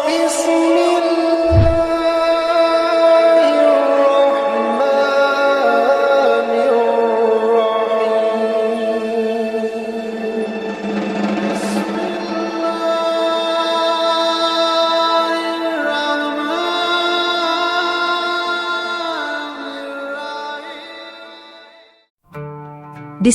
Di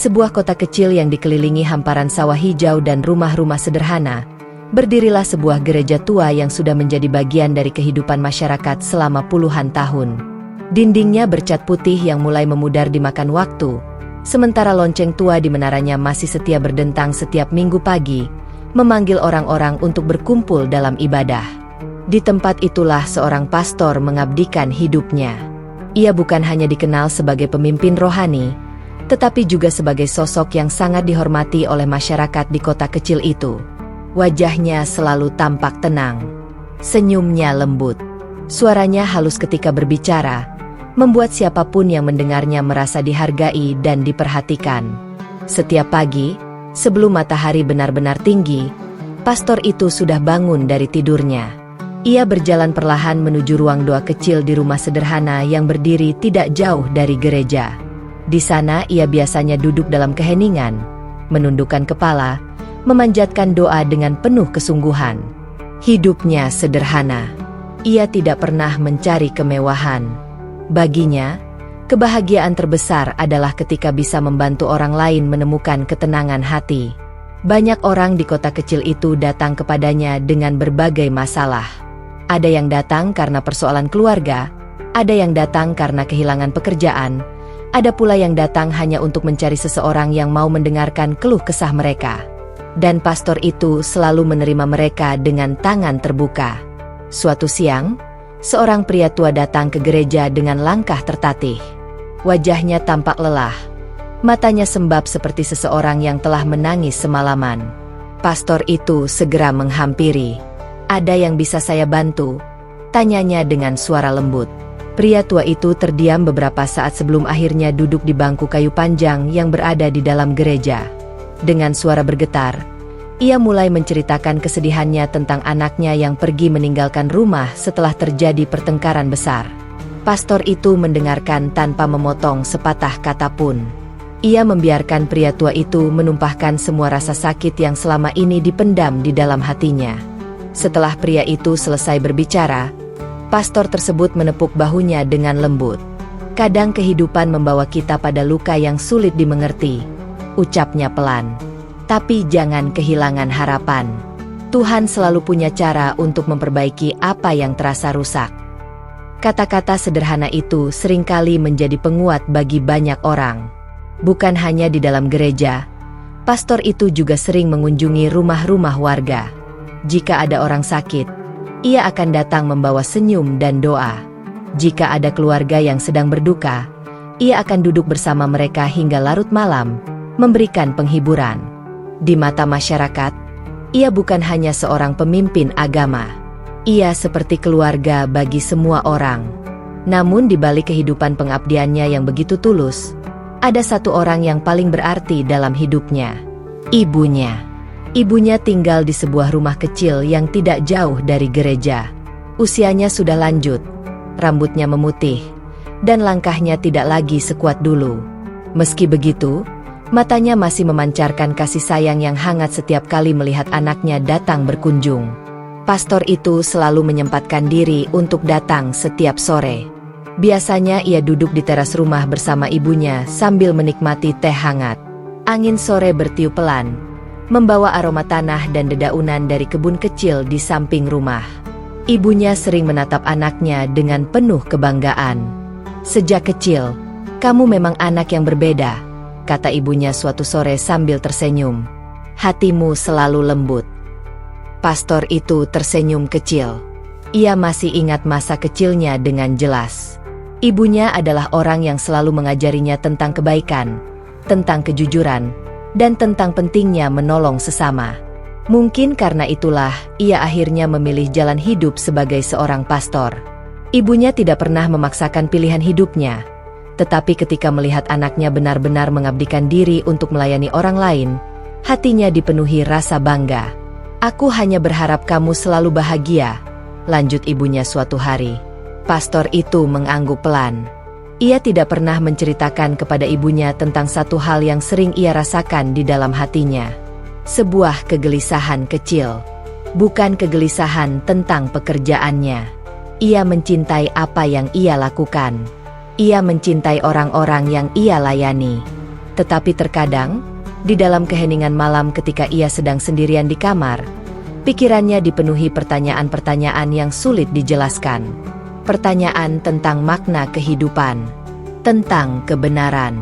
sebuah kota kecil yang dikelilingi hamparan sawah hijau dan rumah-rumah sederhana, berdirilah sebuah gereja tua yang sudah menjadi bagian dari kehidupan masyarakat selama puluhan tahun. Dindingnya bercat putih yang mulai memudar dimakan waktu, sementara lonceng tua di menaranya masih setia berdentang setiap minggu pagi, memanggil orang-orang untuk berkumpul dalam ibadah. Di tempat itulah seorang pastor mengabdikan hidupnya. Ia bukan hanya dikenal sebagai pemimpin rohani, tetapi juga sebagai sosok yang sangat dihormati oleh masyarakat di kota kecil itu. Wajahnya selalu tampak tenang, senyumnya lembut, suaranya halus ketika berbicara, membuat siapapun yang mendengarnya merasa dihargai dan diperhatikan. Setiap pagi, sebelum matahari benar-benar tinggi, pastor itu sudah bangun dari tidurnya. Ia berjalan perlahan menuju ruang doa kecil di rumah sederhana yang berdiri tidak jauh dari gereja. Di sana ia biasanya duduk dalam keheningan, menundukkan kepala, memanjatkan doa dengan penuh kesungguhan. Hidupnya sederhana. Ia tidak pernah mencari kemewahan. Baginya, kebahagiaan terbesar adalah ketika bisa membantu orang lain menemukan ketenangan hati. Banyak orang di kota kecil itu datang kepadanya dengan berbagai masalah. Ada yang datang karena persoalan keluarga, ada yang datang karena kehilangan pekerjaan, ada pula yang datang hanya untuk mencari seseorang yang mau mendengarkan keluh kesah mereka. Dan pastor itu selalu menerima mereka dengan tangan terbuka. Suatu siang, seorang pria tua datang ke gereja dengan langkah tertatih. Wajahnya tampak lelah. Matanya sembab seperti seseorang yang telah menangis semalaman. Pastor itu segera menghampiri. "Ada yang bisa saya bantu?" tanyanya dengan suara lembut. Pria tua itu terdiam beberapa saat sebelum akhirnya duduk di bangku kayu panjang yang berada di dalam gereja. Dengan suara bergetar, ia mulai menceritakan kesedihannya tentang anaknya yang pergi meninggalkan rumah setelah terjadi pertengkaran besar. Pastor itu mendengarkan tanpa memotong sepatah kata pun. Ia membiarkan pria tua itu menumpahkan semua rasa sakit yang selama ini dipendam di dalam hatinya. Setelah pria itu selesai berbicara, pastor tersebut menepuk bahunya dengan lembut. "Kadang kehidupan membawa kita pada luka yang sulit dimengerti," ucapnya pelan. "Tapi jangan kehilangan harapan. Tuhan selalu punya cara untuk memperbaiki apa yang terasa rusak." Kata-kata sederhana itu seringkali menjadi penguat bagi banyak orang. Bukan hanya di dalam gereja, pastor itu juga sering mengunjungi rumah-rumah warga. Jika ada orang sakit, ia akan datang membawa senyum dan doa. Jika ada keluarga yang sedang berduka, ia akan duduk bersama mereka hingga larut malam, memberikan penghiburan. Di mata masyarakat, ia bukan hanya seorang pemimpin agama. Ia seperti keluarga bagi semua orang. Namun di balik kehidupan pengabdiannya yang begitu tulus, ada satu orang yang paling berarti dalam hidupnya: ibunya. Ibunya tinggal di sebuah rumah kecil yang tidak jauh dari gereja. Usianya sudah lanjut, rambutnya memutih, dan langkahnya tidak lagi sekuat dulu. Meski begitu, matanya masih memancarkan kasih sayang yang hangat setiap kali melihat anaknya datang berkunjung. Pastor itu selalu menyempatkan diri untuk datang setiap sore. Biasanya ia duduk di teras rumah bersama ibunya sambil menikmati teh hangat. Angin sore bertiup pelan, membawa aroma tanah dan dedaunan dari kebun kecil di samping rumah. Ibunya sering menatap anaknya dengan penuh kebanggaan. "Sejak kecil, kamu memang anak yang berbeda," kata ibunya suatu sore sambil tersenyum. "Hatimu selalu lembut." Pastor itu tersenyum kecil. Ia masih ingat masa kecilnya dengan jelas. Ibunya adalah orang yang selalu mengajarinya tentang kebaikan, tentang kejujuran, dan tentang pentingnya menolong sesama. Mungkin karena itulah ia akhirnya memilih jalan hidup sebagai seorang pastor. Ibunya tidak pernah memaksakan pilihan hidupnya, tetapi ketika melihat anaknya benar-benar mengabdikan diri untuk melayani orang lain, hatinya dipenuhi rasa bangga. "Aku hanya berharap kamu selalu bahagia," lanjut ibunya suatu hari. Pastor itu mengangguk pelan. Ia tidak pernah menceritakan kepada ibunya tentang satu hal yang sering ia rasakan di dalam hatinya. Sebuah kegelisahan kecil. Bukan kegelisahan tentang pekerjaannya. Ia mencintai apa yang ia lakukan. Ia mencintai orang-orang yang ia layani. Tetapi terkadang, di dalam keheningan malam ketika ia sedang sendirian di kamar, pikirannya dipenuhi pertanyaan-pertanyaan yang sulit dijelaskan. Pertanyaan tentang makna kehidupan, tentang kebenaran,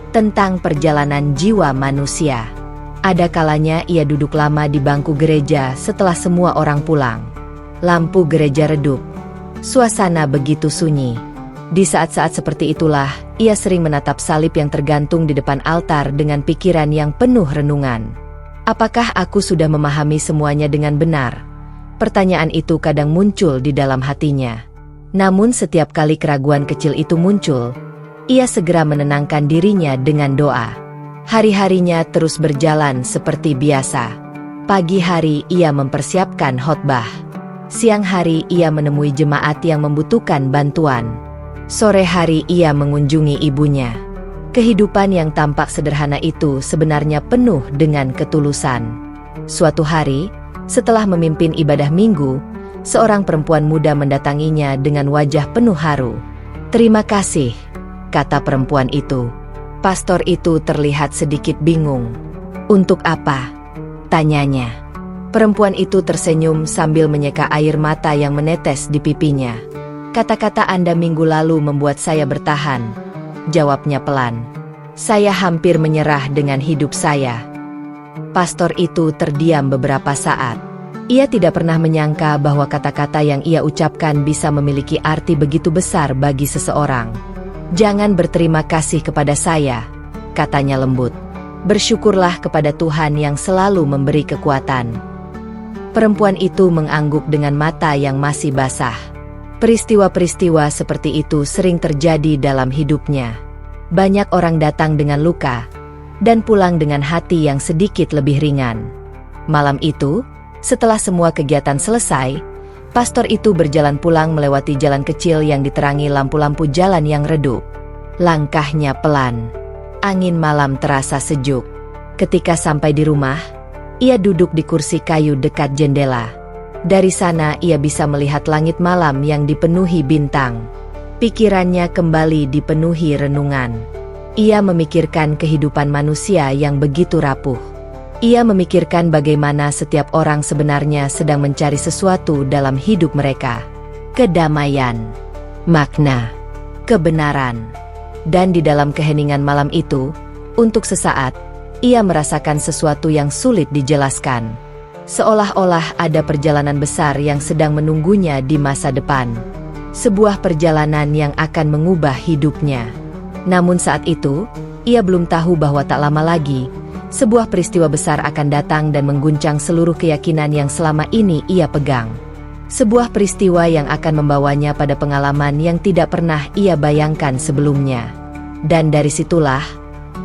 tentang perjalanan jiwa manusia. Ada kalanya ia duduk lama di bangku gereja setelah semua orang pulang. Lampu gereja redup. Suasana begitu sunyi. Di saat-saat seperti itulah, ia sering menatap salib yang tergantung di depan altar dengan pikiran yang penuh renungan. Apakah aku sudah memahami semuanya dengan benar? Pertanyaan itu kadang muncul di dalam hatinya. Namun setiap kali keraguan kecil itu muncul, ia segera menenangkan dirinya dengan doa. Hari-harinya terus berjalan seperti biasa. Pagi hari ia mempersiapkan khotbah. Siang hari ia menemui jemaat yang membutuhkan bantuan. Sore hari ia mengunjungi ibunya. Kehidupan yang tampak sederhana itu sebenarnya penuh dengan ketulusan. Suatu hari, setelah memimpin ibadah minggu, seorang perempuan muda mendatanginya dengan wajah penuh haru. "Terima kasih," kata perempuan itu. Pastor itu terlihat sedikit bingung. "Untuk apa?" tanyanya. Perempuan itu tersenyum sambil menyeka air mata yang menetes di pipinya. "Kata-kata Anda minggu lalu membuat saya bertahan," jawabnya pelan. "Saya hampir menyerah dengan hidup saya." Pastor itu terdiam beberapa saat. Ia tidak pernah menyangka bahwa kata-kata yang ia ucapkan bisa memiliki arti begitu besar bagi seseorang. "Jangan berterima kasih kepada saya," katanya lembut. "Bersyukurlah kepada Tuhan yang selalu memberi kekuatan." Perempuan itu mengangguk dengan mata yang masih basah. Peristiwa-peristiwa seperti itu sering terjadi dalam hidupnya. Banyak orang datang dengan luka, dan pulang dengan hati yang sedikit lebih ringan. Malam itu, setelah semua kegiatan selesai, pastor itu berjalan pulang melewati jalan kecil yang diterangi lampu-lampu jalan yang redup. Langkahnya pelan. Angin malam terasa sejuk. Ketika sampai di rumah, ia duduk di kursi kayu dekat jendela. Dari sana ia bisa melihat langit malam yang dipenuhi bintang. Pikirannya kembali dipenuhi renungan. Ia memikirkan kehidupan manusia yang begitu rapuh. Ia memikirkan bagaimana setiap orang sebenarnya sedang mencari sesuatu dalam hidup mereka. Kedamaian, makna, kebenaran. Dan di dalam keheningan malam itu, untuk sesaat, ia merasakan sesuatu yang sulit dijelaskan. Seolah-olah ada perjalanan besar yang sedang menunggunya di masa depan. Sebuah perjalanan yang akan mengubah hidupnya. Namun saat itu, ia belum tahu bahwa tak lama lagi, sebuah peristiwa besar akan datang dan mengguncang seluruh keyakinan yang selama ini ia pegang. Sebuah peristiwa yang akan membawanya pada pengalaman yang tidak pernah ia bayangkan sebelumnya. Dan dari situlah,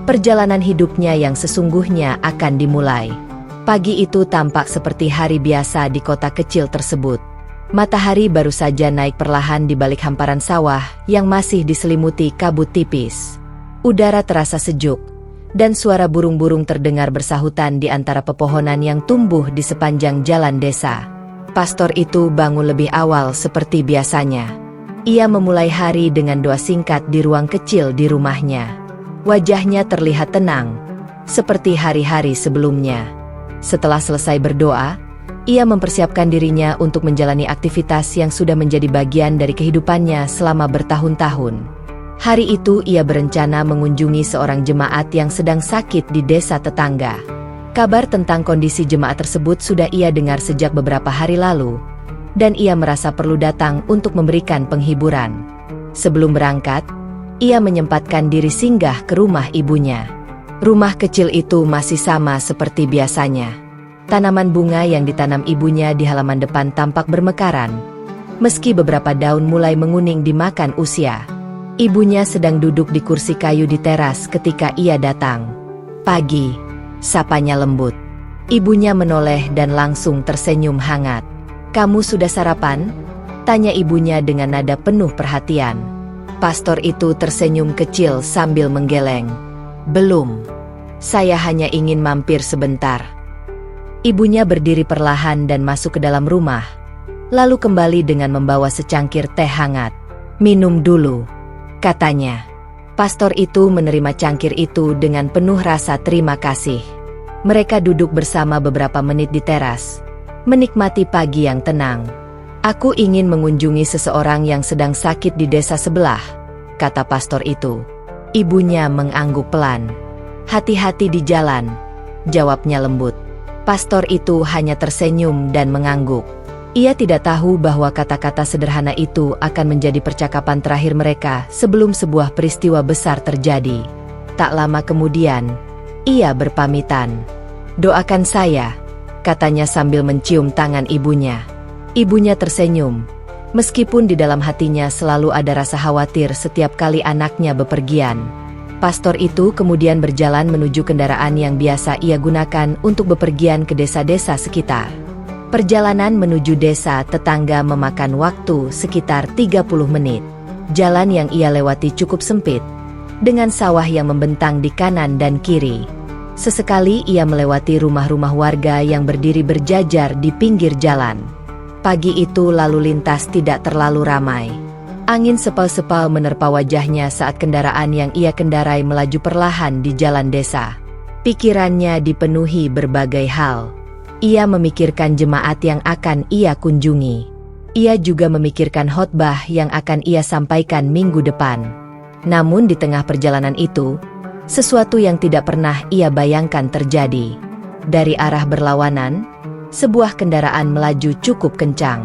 perjalanan hidupnya yang sesungguhnya akan dimulai. Pagi itu tampak seperti hari biasa di kota kecil tersebut. Matahari baru saja naik perlahan di balik hamparan sawah yang masih diselimuti kabut tipis. Udara terasa sejuk, dan suara burung-burung terdengar bersahutan di antara pepohonan yang tumbuh di sepanjang jalan desa. Pastor itu bangun lebih awal seperti biasanya. Ia memulai hari dengan doa singkat di ruang kecil di rumahnya. Wajahnya terlihat tenang, seperti hari-hari sebelumnya. Setelah selesai berdoa, ia mempersiapkan dirinya untuk menjalani aktivitas yang sudah menjadi bagian dari kehidupannya selama bertahun-tahun. Hari itu ia berencana mengunjungi seorang jemaat yang sedang sakit di desa tetangga. Kabar tentang kondisi jemaat tersebut sudah ia dengar sejak beberapa hari lalu, dan ia merasa perlu datang untuk memberikan penghiburan. Sebelum berangkat, ia menyempatkan diri singgah ke rumah ibunya. Rumah kecil itu masih sama seperti biasanya. Tanaman bunga yang ditanam ibunya di halaman depan tampak bermekaran, meski beberapa daun mulai menguning dimakan usia. Ibunya sedang duduk di kursi kayu di teras ketika ia datang. "Pagi," sapanya lembut. Ibunya menoleh dan langsung tersenyum hangat. "Kamu sudah sarapan?" tanya ibunya dengan nada penuh perhatian. Pastor itu tersenyum kecil sambil menggeleng. "Belum. Saya hanya ingin mampir sebentar." Ibunya berdiri perlahan dan masuk ke dalam rumah, lalu kembali dengan membawa secangkir teh hangat. "Minum dulu," katanya. Pastor itu menerima cangkir itu dengan penuh rasa terima kasih. Mereka duduk bersama beberapa menit di teras, menikmati pagi yang tenang. "Aku ingin mengunjungi seseorang yang sedang sakit di desa sebelah," kata pastor itu. Ibunya mengangguk pelan. "Hati-hati di jalan," jawabnya lembut. Pastor itu hanya tersenyum dan mengangguk. Ia tidak tahu bahwa kata-kata sederhana itu akan menjadi percakapan terakhir mereka sebelum sebuah peristiwa besar terjadi. Tak lama kemudian, ia berpamitan. "Doakan saya," katanya sambil mencium tangan ibunya. Ibunya tersenyum, meskipun di dalam hatinya selalu ada rasa khawatir setiap kali anaknya bepergian. Pastor itu kemudian berjalan menuju kendaraan yang biasa ia gunakan untuk bepergian ke desa-desa sekitar. Perjalanan menuju desa tetangga memakan waktu sekitar 30 menit. Jalan yang ia lewati cukup sempit, dengan sawah yang membentang di kanan dan kiri. Sesekali ia melewati rumah-rumah warga yang berdiri berjajar di pinggir jalan. Pagi itu lalu lintas tidak terlalu ramai. Angin sepal-sepal menerpa wajahnya saat kendaraan yang ia kendarai melaju perlahan di jalan desa. Pikirannya dipenuhi berbagai hal. Ia memikirkan jemaat yang akan ia kunjungi. Ia juga memikirkan khotbah yang akan ia sampaikan minggu depan. Namun di tengah perjalanan itu, sesuatu yang tidak pernah ia bayangkan terjadi. Dari arah berlawanan, sebuah kendaraan melaju cukup kencang.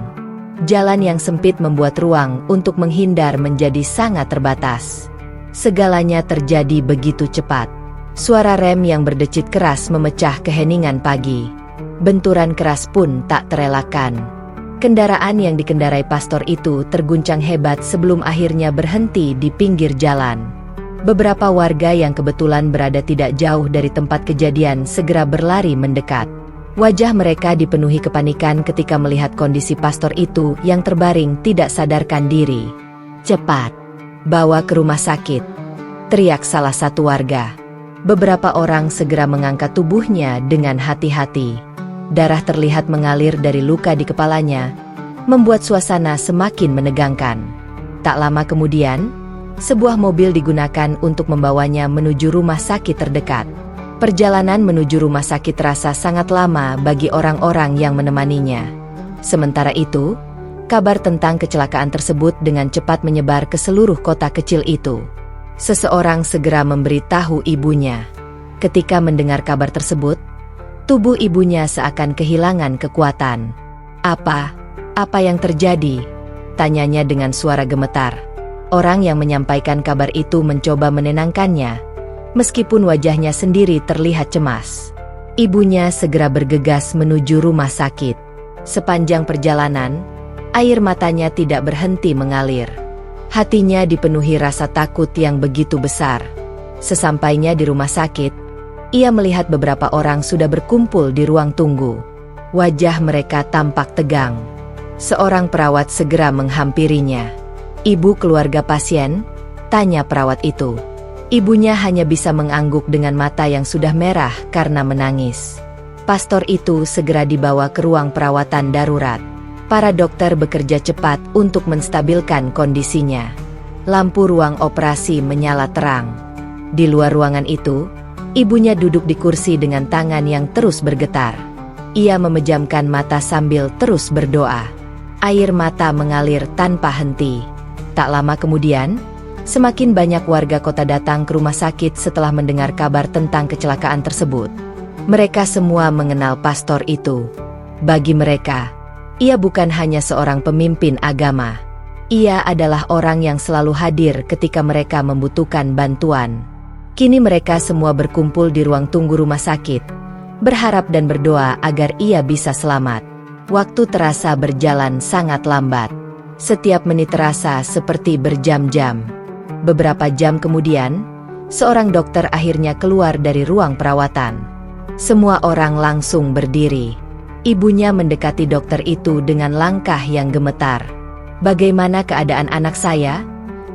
Jalan yang sempit membuat ruang untuk menghindar menjadi sangat terbatas. Segalanya terjadi begitu cepat. Suara rem yang berdecit keras memecah keheningan pagi. Benturan keras pun tak terelakkan. Kendaraan yang dikendarai pastor itu terguncang hebat sebelum akhirnya berhenti di pinggir jalan. Beberapa warga yang kebetulan berada tidak jauh dari tempat kejadian segera berlari mendekat. Wajah mereka dipenuhi kepanikan ketika melihat kondisi pastor itu yang terbaring tidak sadarkan diri. "Cepat, bawa ke rumah sakit," teriak salah satu warga. Beberapa orang segera mengangkat tubuhnya dengan hati-hati. Darah terlihat mengalir dari luka di kepalanya, membuat suasana semakin menegangkan. Tak lama kemudian, sebuah mobil digunakan untuk membawanya menuju rumah sakit terdekat. Perjalanan menuju rumah sakit terasa sangat lama bagi orang-orang yang menemaninya. Sementara itu, kabar tentang kecelakaan tersebut dengan cepat menyebar ke seluruh kota kecil itu. Seseorang segera memberitahu ibunya. Ketika mendengar kabar tersebut, tubuh ibunya seakan kehilangan kekuatan. Apa yang terjadi?" tanyanya dengan suara gemetar. Orang yang menyampaikan kabar itu mencoba menenangkannya, meskipun wajahnya sendiri terlihat cemas. Ibunya segera bergegas menuju rumah sakit. Sepanjang perjalanan, air matanya tidak berhenti mengalir. Hatinya dipenuhi rasa takut yang begitu besar. Sesampainya di rumah sakit, ia melihat beberapa orang sudah berkumpul di ruang tunggu. Wajah mereka tampak tegang. Seorang perawat segera menghampirinya. "Ibu keluarga pasien?" tanya perawat itu. Ibunya hanya bisa mengangguk dengan mata yang sudah merah karena menangis. Pastor itu segera dibawa ke ruang perawatan darurat. Para dokter bekerja cepat untuk menstabilkan kondisinya. Lampu ruang operasi menyala terang. Di luar ruangan itu, ibunya duduk di kursi dengan tangan yang terus bergetar. Ia memejamkan mata sambil terus berdoa. Air mata mengalir tanpa henti. Tak lama kemudian, semakin banyak warga kota datang ke rumah sakit setelah mendengar kabar tentang kecelakaan tersebut. Mereka semua mengenal pastor itu. Bagi mereka, ia bukan hanya seorang pemimpin agama. Ia adalah orang yang selalu hadir ketika mereka membutuhkan bantuan. Kini mereka semua berkumpul di ruang tunggu rumah sakit, berharap dan berdoa agar ia bisa selamat. Waktu terasa berjalan sangat lambat. Setiap menit terasa seperti berjam-jam. Beberapa jam kemudian, seorang dokter akhirnya keluar dari ruang perawatan. Semua orang langsung berdiri. Ibunya mendekati dokter itu dengan langkah yang gemetar. "Bagaimana keadaan anak saya?"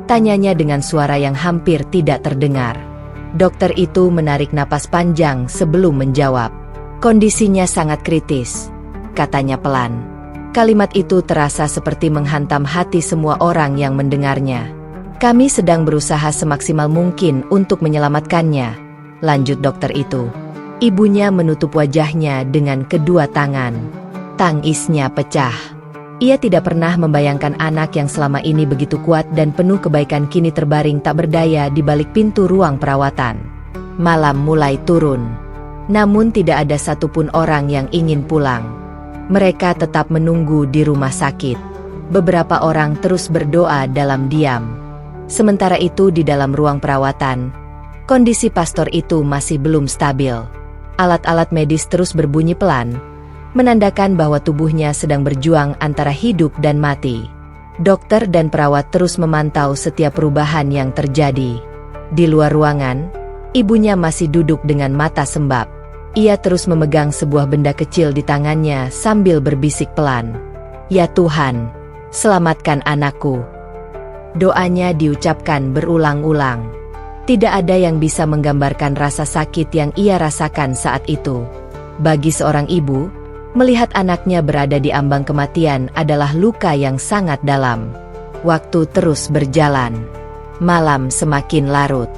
tanyanya dengan suara yang hampir tidak terdengar. Dokter itu menarik napas panjang sebelum menjawab. "Kondisinya sangat kritis," katanya pelan. Kalimat itu terasa seperti menghantam hati semua orang yang mendengarnya. "Kami sedang berusaha semaksimal mungkin untuk menyelamatkannya," lanjut dokter itu. Ibunya menutup wajahnya dengan kedua tangan. Tangisnya pecah. Ia tidak pernah membayangkan anak yang selama ini begitu kuat dan penuh kebaikan kini terbaring tak berdaya di balik pintu ruang perawatan. Malam mulai turun. Namun tidak ada satupun orang yang ingin pulang. Mereka tetap menunggu di rumah sakit. Beberapa orang terus berdoa dalam diam. Sementara itu di dalam ruang perawatan, kondisi pastor itu masih belum stabil. Alat-alat medis terus berbunyi pelan, menandakan bahwa tubuhnya sedang berjuang antara hidup dan mati. Dokter dan perawat terus memantau setiap perubahan yang terjadi. Di luar ruangan, ibunya masih duduk dengan mata sembab. Ia terus memegang sebuah benda kecil di tangannya sambil berbisik pelan. "Ya Tuhan, selamatkan anakku." Doanya diucapkan berulang-ulang. Tidak ada yang bisa menggambarkan rasa sakit yang ia rasakan saat itu. Bagi seorang ibu, melihat anaknya berada di ambang kematian adalah luka yang sangat dalam. Waktu terus berjalan. Malam semakin larut.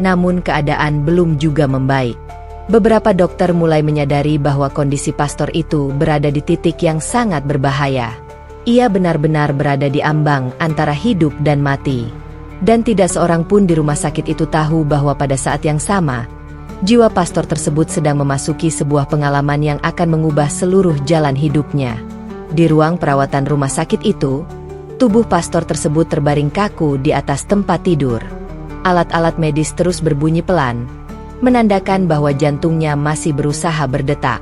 Namun keadaan belum juga membaik. Beberapa dokter mulai menyadari bahwa kondisi pastor itu berada di titik yang sangat berbahaya. Ia benar-benar berada di ambang antara hidup dan mati. Dan tidak seorang pun di rumah sakit itu tahu bahwa pada saat yang sama, jiwa pastor tersebut sedang memasuki sebuah pengalaman yang akan mengubah seluruh jalan hidupnya. Di ruang perawatan rumah sakit itu, tubuh pastor tersebut terbaring kaku di atas tempat tidur. Alat-alat medis terus berbunyi pelan, menandakan bahwa jantungnya masih berusaha berdetak.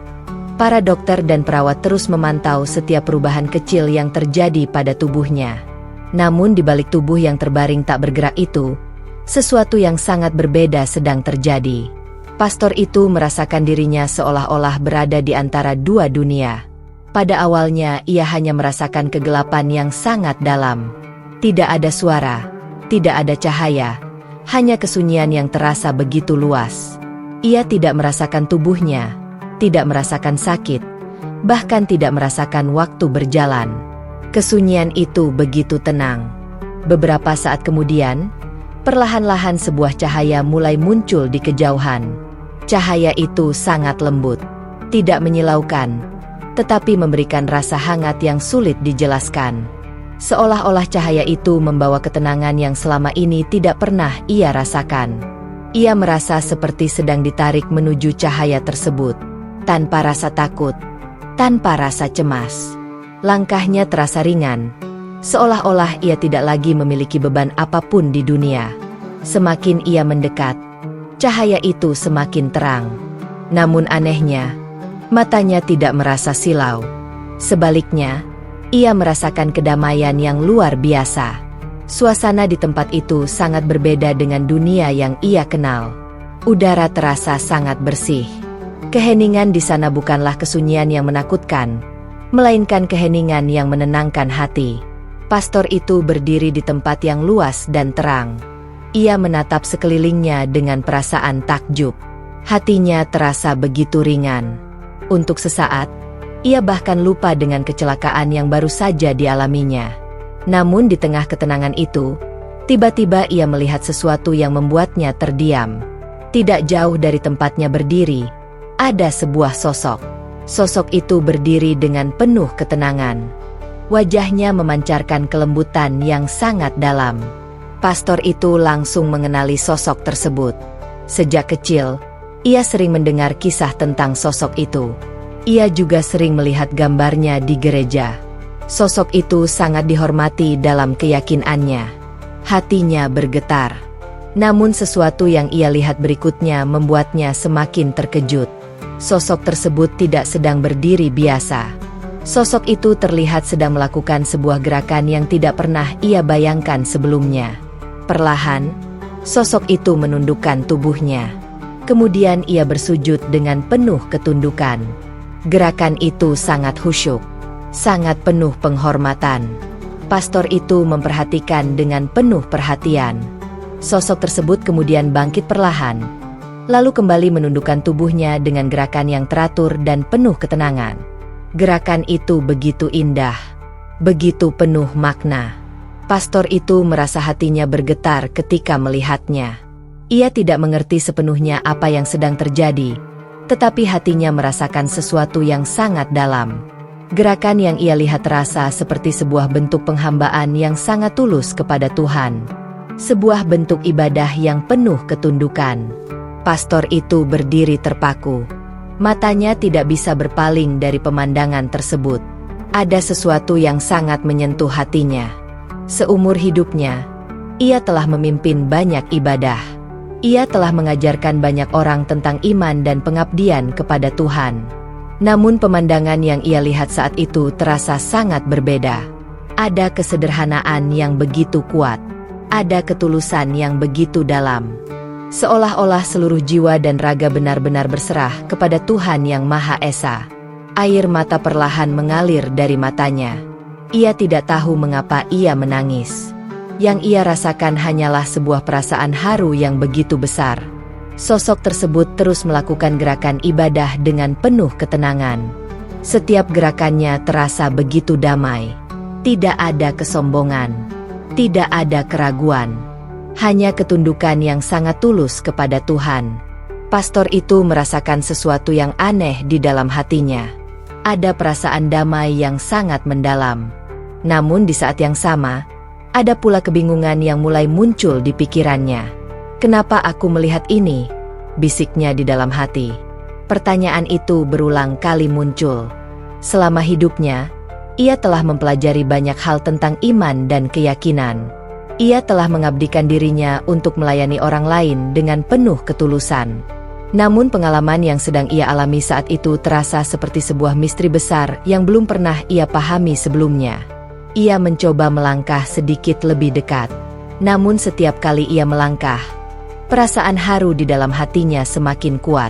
Para dokter dan perawat terus memantau setiap perubahan kecil yang terjadi pada tubuhnya. Namun di balik tubuh yang terbaring tak bergerak itu, sesuatu yang sangat berbeda sedang terjadi. Pastor itu merasakan dirinya seolah-olah berada di antara dua dunia. Pada awalnya ia hanya merasakan kegelapan yang sangat dalam. Tidak ada suara, tidak ada cahaya, hanya kesunyian yang terasa begitu luas. Ia tidak merasakan tubuhnya, tidak merasakan sakit, bahkan tidak merasakan waktu berjalan. Kesunyian itu begitu tenang. Beberapa saat kemudian, perlahan-lahan sebuah cahaya mulai muncul di kejauhan. Cahaya itu sangat lembut, tidak menyilaukan, tetapi memberikan rasa hangat yang sulit dijelaskan. Seolah-olah cahaya itu membawa ketenangan yang selama ini tidak pernah ia rasakan. Ia merasa seperti sedang ditarik menuju cahaya tersebut, tanpa rasa takut, tanpa rasa cemas. Langkahnya terasa ringan, seolah-olah ia tidak lagi memiliki beban apapun di dunia. Semakin ia mendekat, cahaya itu semakin terang. Namun anehnya, matanya tidak merasa silau. Sebaliknya, ia merasakan kedamaian yang luar biasa. Suasana di tempat itu sangat berbeda dengan dunia yang ia kenal. Udara terasa sangat bersih. Keheningan di sana bukanlah kesunyian yang menakutkan, melainkan keheningan yang menenangkan hati. Pastor itu berdiri di tempat yang luas dan terang. Ia menatap sekelilingnya dengan perasaan takjub. Hatinya terasa begitu ringan. Untuk sesaat, ia bahkan lupa dengan kecelakaan yang baru saja dialaminya. Namun di tengah ketenangan itu, tiba-tiba ia melihat sesuatu yang membuatnya terdiam. Tidak jauh dari tempatnya berdiri, ada sebuah sosok. Sosok itu berdiri dengan penuh ketenangan. Wajahnya memancarkan kelembutan yang sangat dalam. Pastor itu langsung mengenali sosok tersebut. Sejak kecil, ia sering mendengar kisah tentang sosok itu. Ia juga sering melihat gambarnya di gereja. Sosok itu sangat dihormati dalam keyakinannya. Hatinya bergetar. Namun sesuatu yang ia lihat berikutnya membuatnya semakin terkejut. Sosok tersebut tidak sedang berdiri biasa. Sosok itu terlihat sedang melakukan sebuah gerakan yang tidak pernah ia bayangkan sebelumnya. Perlahan, sosok itu menundukkan tubuhnya. Kemudian ia bersujud dengan penuh ketundukan. Gerakan itu sangat khusyuk, sangat penuh penghormatan. Pastor itu memperhatikan dengan penuh perhatian. Sosok tersebut kemudian bangkit perlahan, lalu kembali menundukkan tubuhnya dengan gerakan yang teratur dan penuh ketenangan. Gerakan itu begitu indah, begitu penuh makna. Pastor itu merasa hatinya bergetar ketika melihatnya. Ia tidak mengerti sepenuhnya apa yang sedang terjadi, tetapi hatinya merasakan sesuatu yang sangat dalam. Gerakan yang ia lihat terasa seperti sebuah bentuk penghambaan yang sangat tulus kepada Tuhan. Sebuah bentuk ibadah yang penuh ketundukan. Pastor itu berdiri terpaku. Matanya tidak bisa berpaling dari pemandangan tersebut. Ada sesuatu yang sangat menyentuh hatinya. Seumur hidupnya, ia telah memimpin banyak ibadah. Ia telah mengajarkan banyak orang tentang iman dan pengabdian kepada Tuhan. Namun pemandangan yang ia lihat saat itu terasa sangat berbeda. Ada kesederhanaan yang begitu kuat. Ada ketulusan yang begitu dalam. Seolah-olah seluruh jiwa dan raga benar-benar berserah kepada Tuhan yang Maha Esa. Air mata perlahan mengalir dari matanya. Ia tidak tahu mengapa ia menangis. Yang ia rasakan hanyalah sebuah perasaan haru yang begitu besar. Sosok tersebut terus melakukan gerakan ibadah dengan penuh ketenangan. Setiap gerakannya terasa begitu damai. Tidak ada kesombongan. Tidak ada keraguan. Hanya ketundukan yang sangat tulus kepada Tuhan. Pastor itu merasakan sesuatu yang aneh di dalam hatinya. Ada perasaan damai yang sangat mendalam. Namun di saat yang sama, ada pula kebingungan yang mulai muncul di pikirannya. "Kenapa aku melihat ini?" bisiknya di dalam hati. Pertanyaan itu berulang kali muncul. Selama hidupnya, ia telah mempelajari banyak hal tentang iman dan keyakinan. Ia telah mengabdikan dirinya untuk melayani orang lain dengan penuh ketulusan. Namun pengalaman yang sedang ia alami saat itu terasa seperti sebuah misteri besar yang belum pernah ia pahami sebelumnya. Ia mencoba melangkah sedikit lebih dekat. Namun setiap kali ia melangkah, perasaan haru di dalam hatinya semakin kuat.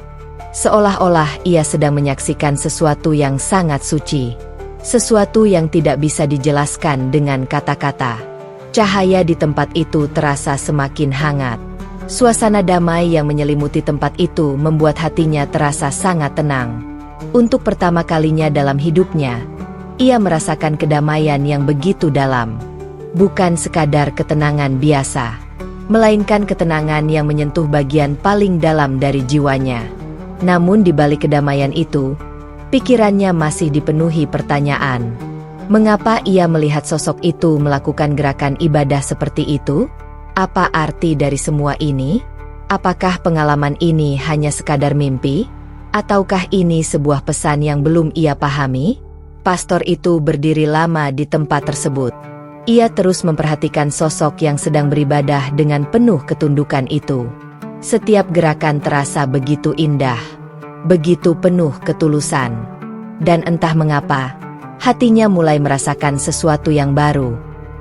Seolah-olah ia sedang menyaksikan sesuatu yang sangat suci. Sesuatu yang tidak bisa dijelaskan dengan kata-kata. Cahaya di tempat itu terasa semakin hangat. Suasana damai yang menyelimuti tempat itu membuat hatinya terasa sangat tenang. Untuk pertama kalinya dalam hidupnya, ia merasakan kedamaian yang begitu dalam. Bukan sekadar ketenangan biasa, melainkan ketenangan yang menyentuh bagian paling dalam dari jiwanya. Namun di balik kedamaian itu, pikirannya masih dipenuhi pertanyaan. Mengapa ia melihat sosok itu melakukan gerakan ibadah seperti itu? Apa arti dari semua ini? Apakah pengalaman ini hanya sekadar mimpi? Ataukah ini sebuah pesan yang belum ia pahami? Pastor itu berdiri lama di tempat tersebut. Ia terus memperhatikan sosok yang sedang beribadah dengan penuh ketundukan itu. Setiap gerakan terasa begitu indah, begitu penuh ketulusan. Dan entah mengapa, hatinya mulai merasakan sesuatu yang baru.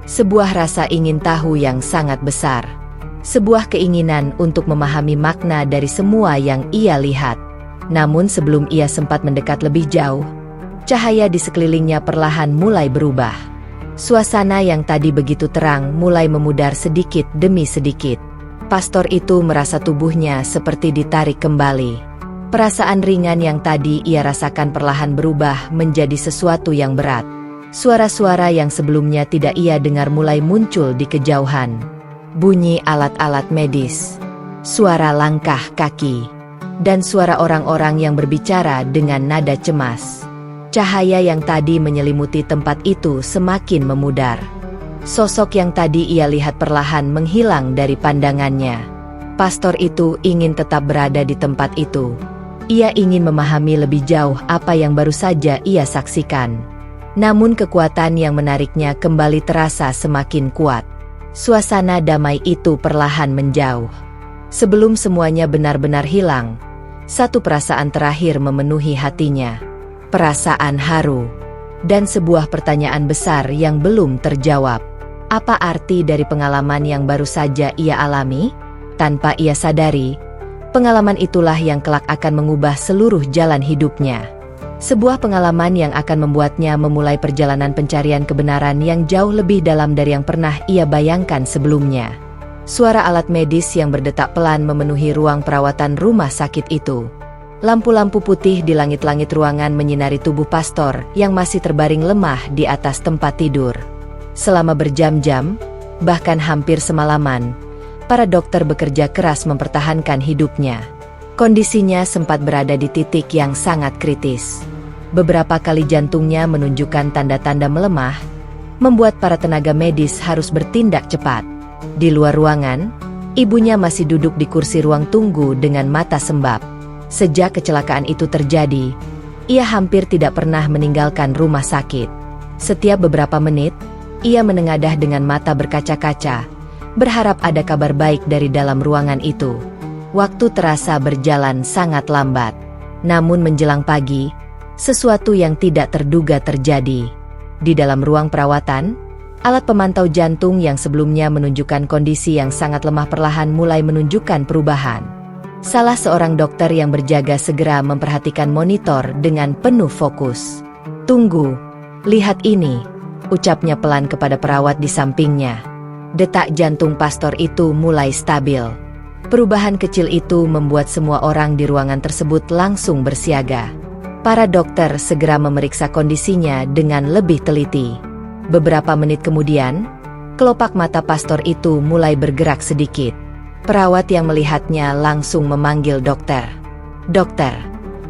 Sebuah rasa ingin tahu yang sangat besar. Sebuah keinginan untuk memahami makna dari semua yang ia lihat. Namun sebelum ia sempat mendekat lebih jauh, cahaya di sekelilingnya perlahan mulai berubah. Suasana yang tadi begitu terang mulai memudar sedikit demi sedikit. Pastor itu merasa tubuhnya seperti ditarik kembali. Perasaan ringan yang tadi ia rasakan perlahan berubah menjadi sesuatu yang berat. Suara-suara yang sebelumnya tidak ia dengar mulai muncul di kejauhan. Bunyi alat-alat medis, suara langkah kaki, dan suara orang-orang yang berbicara dengan nada cemas. Cahaya yang tadi menyelimuti tempat itu semakin memudar. Sosok yang tadi ia lihat perlahan menghilang dari pandangannya. Pastor itu ingin tetap berada di tempat itu. Ia ingin memahami lebih jauh apa yang baru saja ia saksikan. Namun kekuatan yang menariknya kembali terasa semakin kuat. Suasana damai itu perlahan menjauh. Sebelum semuanya benar-benar hilang, satu perasaan terakhir memenuhi hatinya. Perasaan haru. Dan sebuah pertanyaan besar yang belum terjawab. Apa arti dari pengalaman yang baru saja ia alami? Tanpa ia sadari, pengalaman itulah yang kelak akan mengubah seluruh jalan hidupnya. Sebuah pengalaman yang akan membuatnya memulai perjalanan pencarian kebenaran yang jauh lebih dalam dari yang pernah ia bayangkan sebelumnya. Suara alat medis yang berdetak pelan memenuhi ruang perawatan rumah sakit itu. Lampu-lampu putih di langit-langit ruangan menyinari tubuh pastor yang masih terbaring lemah di atas tempat tidur. Selama berjam-jam, bahkan hampir semalaman, para dokter bekerja keras mempertahankan hidupnya. Kondisinya sempat berada di titik yang sangat kritis. Beberapa kali jantungnya menunjukkan tanda-tanda melemah, membuat para tenaga medis harus bertindak cepat. Di luar ruangan, ibunya masih duduk di kursi ruang tunggu dengan mata sembab. Sejak kecelakaan itu terjadi, ia hampir tidak pernah meninggalkan rumah sakit. Setiap beberapa menit, ia menengadah dengan mata berkaca-kaca, berharap ada kabar baik dari dalam ruangan itu. Waktu terasa berjalan sangat lambat. Namun menjelang pagi, sesuatu yang tidak terduga terjadi. Di dalam ruang perawatan, alat pemantau jantung yang sebelumnya menunjukkan kondisi yang sangat lemah perlahan mulai menunjukkan perubahan. Salah seorang dokter yang berjaga segera memperhatikan monitor dengan penuh fokus. "Tunggu, lihat ini," ucapnya pelan kepada perawat di sampingnya. Detak jantung pastor itu mulai stabil. Perubahan kecil itu membuat semua orang di ruangan tersebut langsung bersiaga. Para dokter segera memeriksa kondisinya dengan lebih teliti. Beberapa menit kemudian, kelopak mata pastor itu mulai bergerak sedikit. Perawat yang melihatnya langsung memanggil dokter. "Dokter,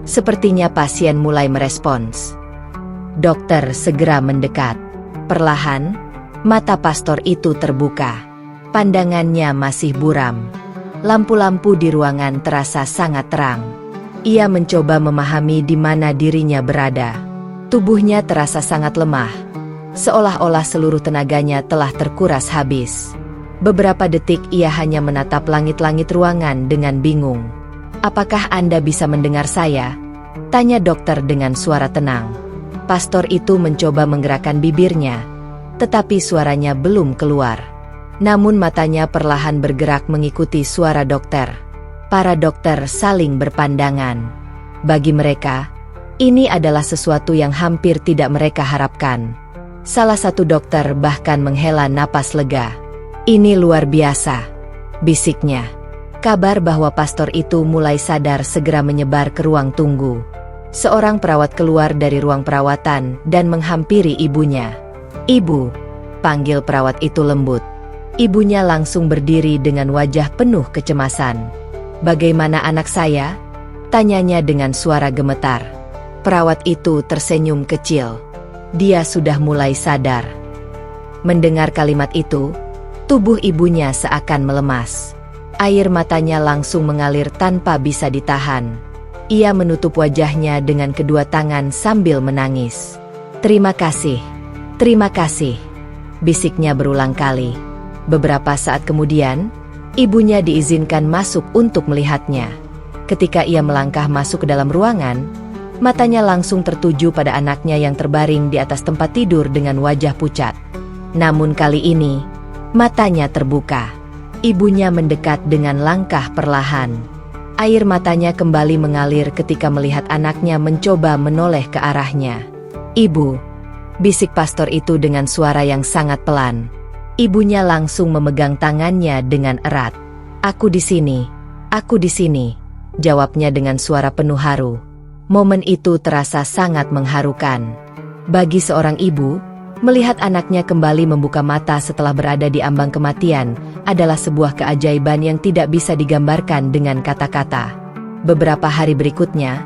sepertinya pasien mulai merespons." Dokter segera mendekat. Perlahan, mata pastor itu terbuka. Pandangannya masih buram. Lampu-lampu di ruangan terasa sangat terang. Ia mencoba memahami di mana dirinya berada. Tubuhnya terasa sangat lemah, seolah-olah seluruh tenaganya telah terkuras habis. Beberapa detik ia hanya menatap langit-langit ruangan dengan bingung. "Apakah Anda bisa mendengar saya?" tanya dokter dengan suara tenang. Pastor itu mencoba menggerakkan bibirnya, tetapi suaranya belum keluar. Namun matanya perlahan bergerak mengikuti suara dokter. Para dokter saling berpandangan. Bagi mereka, ini adalah sesuatu yang hampir tidak mereka harapkan. Salah satu dokter bahkan menghela napas lega. "Ini luar biasa," bisiknya. Kabar bahwa pastor itu mulai sadar segera menyebar ke ruang tunggu. Seorang perawat keluar dari ruang perawatan dan menghampiri ibunya. "Ibu," panggil perawat itu lembut. Ibunya langsung berdiri dengan wajah penuh kecemasan. "Bagaimana anak saya?" tanyanya dengan suara gemetar. Perawat itu tersenyum kecil. Dia sudah mulai sadar. Mendengar kalimat itu, tubuh ibunya seakan melemas. Air matanya langsung mengalir tanpa bisa ditahan. Ia menutup wajahnya dengan kedua tangan sambil menangis. Terima kasih," bisiknya berulang kali. Beberapa saat kemudian, ibunya diizinkan masuk untuk melihatnya. Ketika ia melangkah masuk ke dalam ruangan, matanya langsung tertuju pada anaknya yang terbaring di atas tempat tidur dengan wajah pucat. Namun kali ini, matanya terbuka. Ibunya mendekat dengan langkah perlahan. Air matanya kembali mengalir ketika melihat anaknya mencoba menoleh ke arahnya. "Ibu," bisik pastor itu dengan suara yang sangat pelan. Ibunya langsung memegang tangannya dengan erat. Aku di sini," jawabnya dengan suara penuh haru. Momen itu terasa sangat mengharukan. Bagi seorang ibu, melihat anaknya kembali membuka mata setelah berada di ambang kematian adalah sebuah keajaiban yang tidak bisa digambarkan dengan kata-kata. Beberapa hari berikutnya,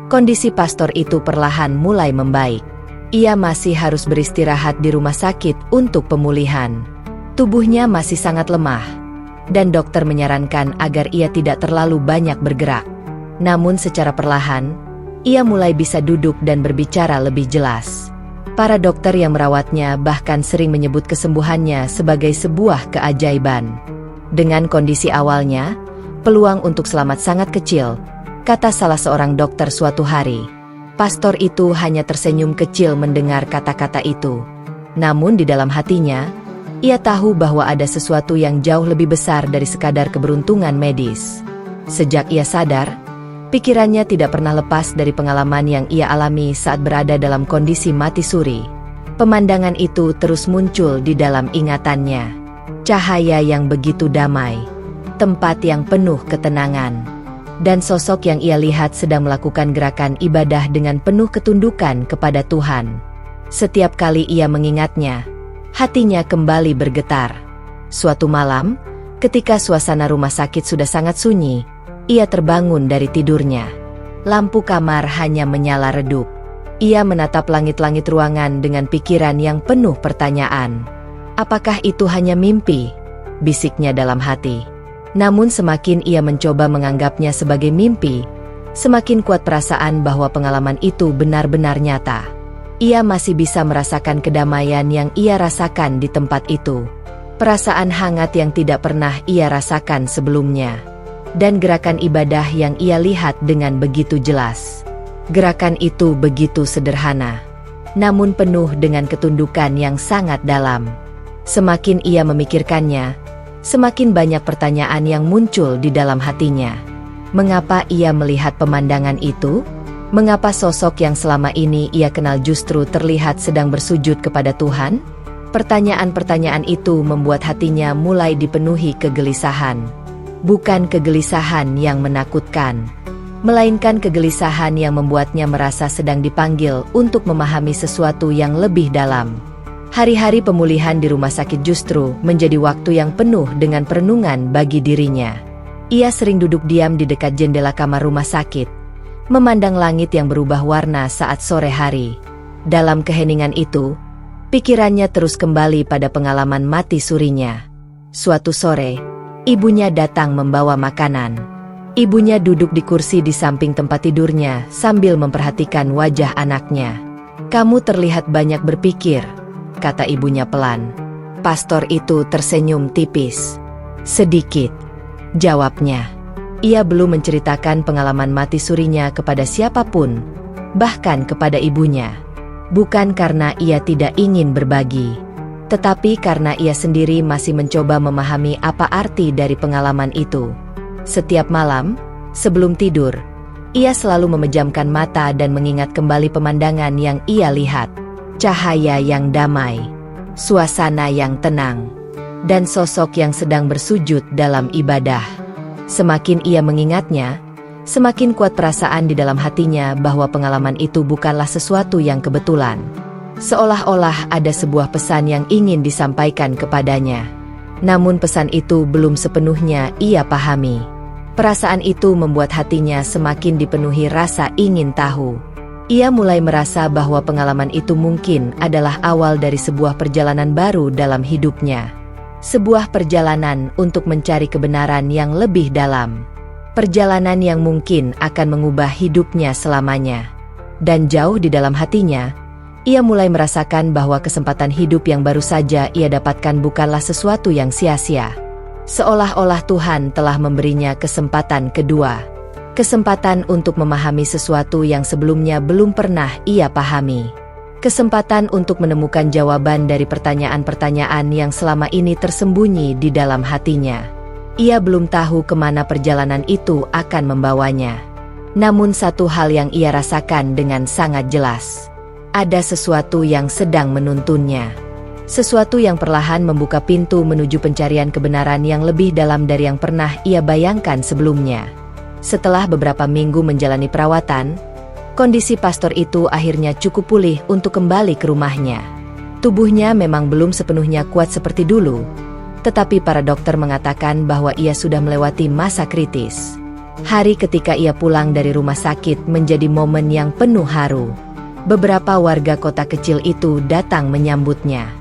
kondisi pastor itu perlahan mulai membaik. Ia masih harus beristirahat di rumah sakit untuk pemulihan. Tubuhnya masih sangat lemah, dan dokter menyarankan agar ia tidak terlalu banyak bergerak. Namun secara perlahan, ia mulai bisa duduk dan berbicara lebih jelas. Para dokter yang merawatnya bahkan sering menyebut kesembuhannya sebagai sebuah keajaiban. Dengan kondisi awalnya, peluang untuk selamat sangat kecil, kata salah seorang dokter suatu hari. Pastor itu hanya tersenyum kecil mendengar kata-kata itu. Namun di dalam hatinya, ia tahu bahwa ada sesuatu yang jauh lebih besar dari sekadar keberuntungan medis. Sejak ia sadar, Pikirannya tidak pernah lepas dari pengalaman yang ia alami saat berada dalam kondisi mati suri. Pemandangan itu terus muncul di dalam ingatannya. Cahaya yang begitu damai, tempat yang penuh ketenangan, dan sosok yang ia lihat sedang melakukan gerakan ibadah dengan penuh ketundukan kepada Tuhan. Setiap kali ia mengingatnya, hatinya kembali bergetar. Suatu malam, ketika suasana rumah sakit sudah sangat sunyi, ia terbangun dari tidurnya. Lampu kamar hanya menyala redup. Ia menatap langit-langit ruangan dengan pikiran yang penuh pertanyaan. Apakah itu hanya mimpi? Bisiknya dalam hati. Namun semakin ia mencoba menganggapnya sebagai mimpi, semakin kuat perasaan bahwa pengalaman itu benar-benar nyata. Ia masih bisa merasakan kedamaian yang ia rasakan di tempat itu. Perasaan hangat yang tidak pernah ia rasakan sebelumnya. Dan gerakan ibadah yang ia lihat dengan begitu jelas. Gerakan itu begitu sederhana, namun penuh dengan ketundukan yang sangat dalam. Semakin ia memikirkannya, semakin banyak pertanyaan yang muncul di dalam hatinya. Mengapa ia melihat pemandangan itu? Mengapa sosok yang selama ini ia kenal justru terlihat sedang bersujud kepada Tuhan? Pertanyaan-pertanyaan itu membuat hatinya mulai dipenuhi kegelisahan. Bukan kegelisahan yang menakutkan, melainkan kegelisahan yang membuatnya merasa sedang dipanggil untuk memahami sesuatu yang lebih dalam. Hari-hari pemulihan di rumah sakit justru menjadi waktu yang penuh dengan perenungan bagi dirinya. Ia sering duduk diam di dekat jendela kamar rumah sakit, memandang langit yang berubah warna saat sore hari. Dalam keheningan itu, pikirannya terus kembali pada pengalaman mati surinya. Suatu sore, ibunya datang membawa makanan. Ibunya duduk di kursi di samping tempat tidurnya sambil memperhatikan wajah anaknya. "Kamu terlihat banyak berpikir," kata ibunya pelan. Pastor itu tersenyum tipis. "Sedikit," jawabnya. Ia belum menceritakan pengalaman mati surinya kepada siapapun, bahkan kepada ibunya. Bukan karena ia tidak ingin berbagi, tetapi karena ia sendiri masih mencoba memahami apa arti dari pengalaman itu. Setiap malam, sebelum tidur, ia selalu memejamkan mata dan mengingat kembali pemandangan yang ia lihat. Cahaya yang damai, suasana yang tenang, dan sosok yang sedang bersujud dalam ibadah. Semakin ia mengingatnya, semakin kuat perasaan di dalam hatinya bahwa pengalaman itu bukanlah sesuatu yang kebetulan. Seolah-olah ada sebuah pesan yang ingin disampaikan kepadanya. Namun pesan itu belum sepenuhnya ia pahami. Perasaan itu membuat hatinya semakin dipenuhi rasa ingin tahu. Ia mulai merasa bahwa pengalaman itu mungkin adalah awal dari sebuah perjalanan baru dalam hidupnya. Sebuah perjalanan untuk mencari kebenaran yang lebih dalam. Perjalanan yang mungkin akan mengubah hidupnya selamanya. Dan jauh di dalam hatinya, ia mulai merasakan bahwa kesempatan hidup yang baru saja ia dapatkan bukanlah sesuatu yang sia-sia. Seolah-olah Tuhan telah memberinya kesempatan kedua. Kesempatan untuk memahami sesuatu yang sebelumnya belum pernah ia pahami. Kesempatan untuk menemukan jawaban dari pertanyaan-pertanyaan yang selama ini tersembunyi di dalam hatinya. Ia belum tahu kemana perjalanan itu akan membawanya. Namun satu hal yang ia rasakan dengan sangat jelas. Ada sesuatu yang sedang menuntunnya. Sesuatu yang perlahan membuka pintu menuju pencarian kebenaran yang lebih dalam dari yang pernah ia bayangkan sebelumnya. Setelah beberapa minggu menjalani perawatan, kondisi pastor itu akhirnya cukup pulih untuk kembali ke rumahnya. Tubuhnya memang belum sepenuhnya kuat seperti dulu, tetapi para dokter mengatakan bahwa ia sudah melewati masa kritis. Hari ketika ia pulang dari rumah sakit menjadi momen yang penuh haru. Beberapa warga kota kecil itu datang menyambutnya.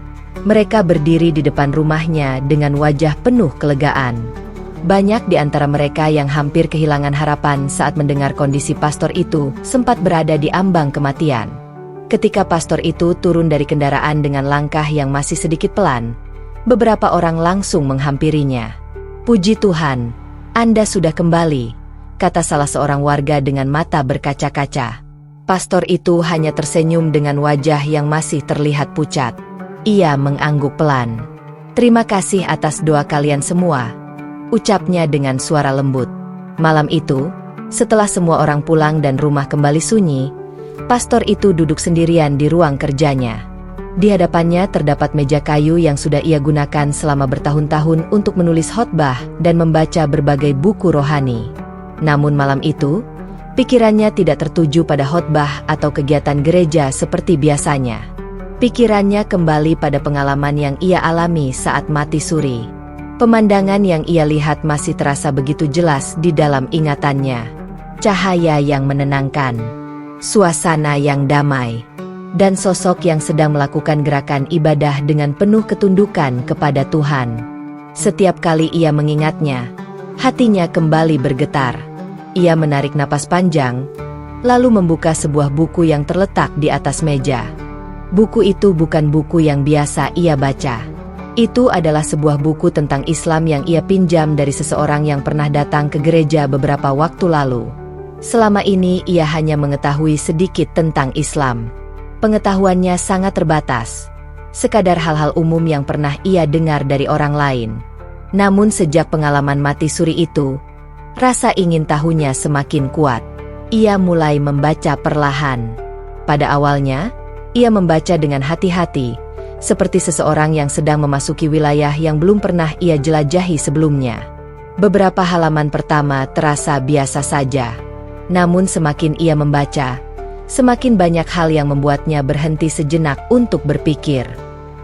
Mereka berdiri di depan rumahnya dengan wajah penuh kelegaan. Banyak di antara mereka yang hampir kehilangan harapan saat mendengar kondisi pastor itu sempat berada di ambang kematian. Ketika pastor itu turun dari kendaraan dengan langkah yang masih sedikit pelan, beberapa orang langsung menghampirinya. "Puji Tuhan, Anda sudah kembali," kata salah seorang warga dengan mata berkaca-kaca. Pastor itu hanya tersenyum dengan wajah yang masih terlihat pucat. Ia mengangguk pelan. "Terima kasih atas doa kalian semua," ucapnya dengan suara lembut. Malam itu, Setelah semua orang pulang dan rumah kembali sunyi, pastor itu duduk sendirian di ruang kerjanya. Di hadapannya terdapat meja kayu yang sudah ia gunakan selama bertahun-tahun untuk menulis khotbah dan membaca berbagai buku rohani. Namun malam itu, pikirannya tidak tertuju pada khotbah atau kegiatan gereja seperti biasanya. Pikirannya kembali pada pengalaman yang ia alami saat mati suri. Pemandangan yang ia lihat masih terasa begitu jelas di dalam ingatannya. Cahaya yang menenangkan, suasana yang damai, dan sosok yang sedang melakukan gerakan ibadah dengan penuh ketundukan kepada Tuhan. Setiap kali ia mengingatnya, hatinya kembali bergetar. Ia menarik napas panjang, lalu membuka sebuah buku yang terletak di atas meja. Buku itu bukan buku yang biasa ia baca. Itu adalah sebuah buku tentang Islam yang ia pinjam dari seseorang yang pernah datang ke gereja beberapa waktu lalu. Selama ini ia hanya mengetahui sedikit tentang Islam. Pengetahuannya sangat terbatas, sekadar hal-hal umum yang pernah ia dengar dari orang lain. Namun sejak pengalaman mati suri itu, rasa ingin tahunya semakin kuat. Ia mulai membaca perlahan. Pada awalnya, ia membaca dengan hati-hati, seperti seseorang yang sedang memasuki wilayah yang belum pernah ia jelajahi sebelumnya. Beberapa halaman pertama terasa biasa saja. Namun semakin ia membaca, semakin banyak hal yang membuatnya berhenti sejenak untuk berpikir.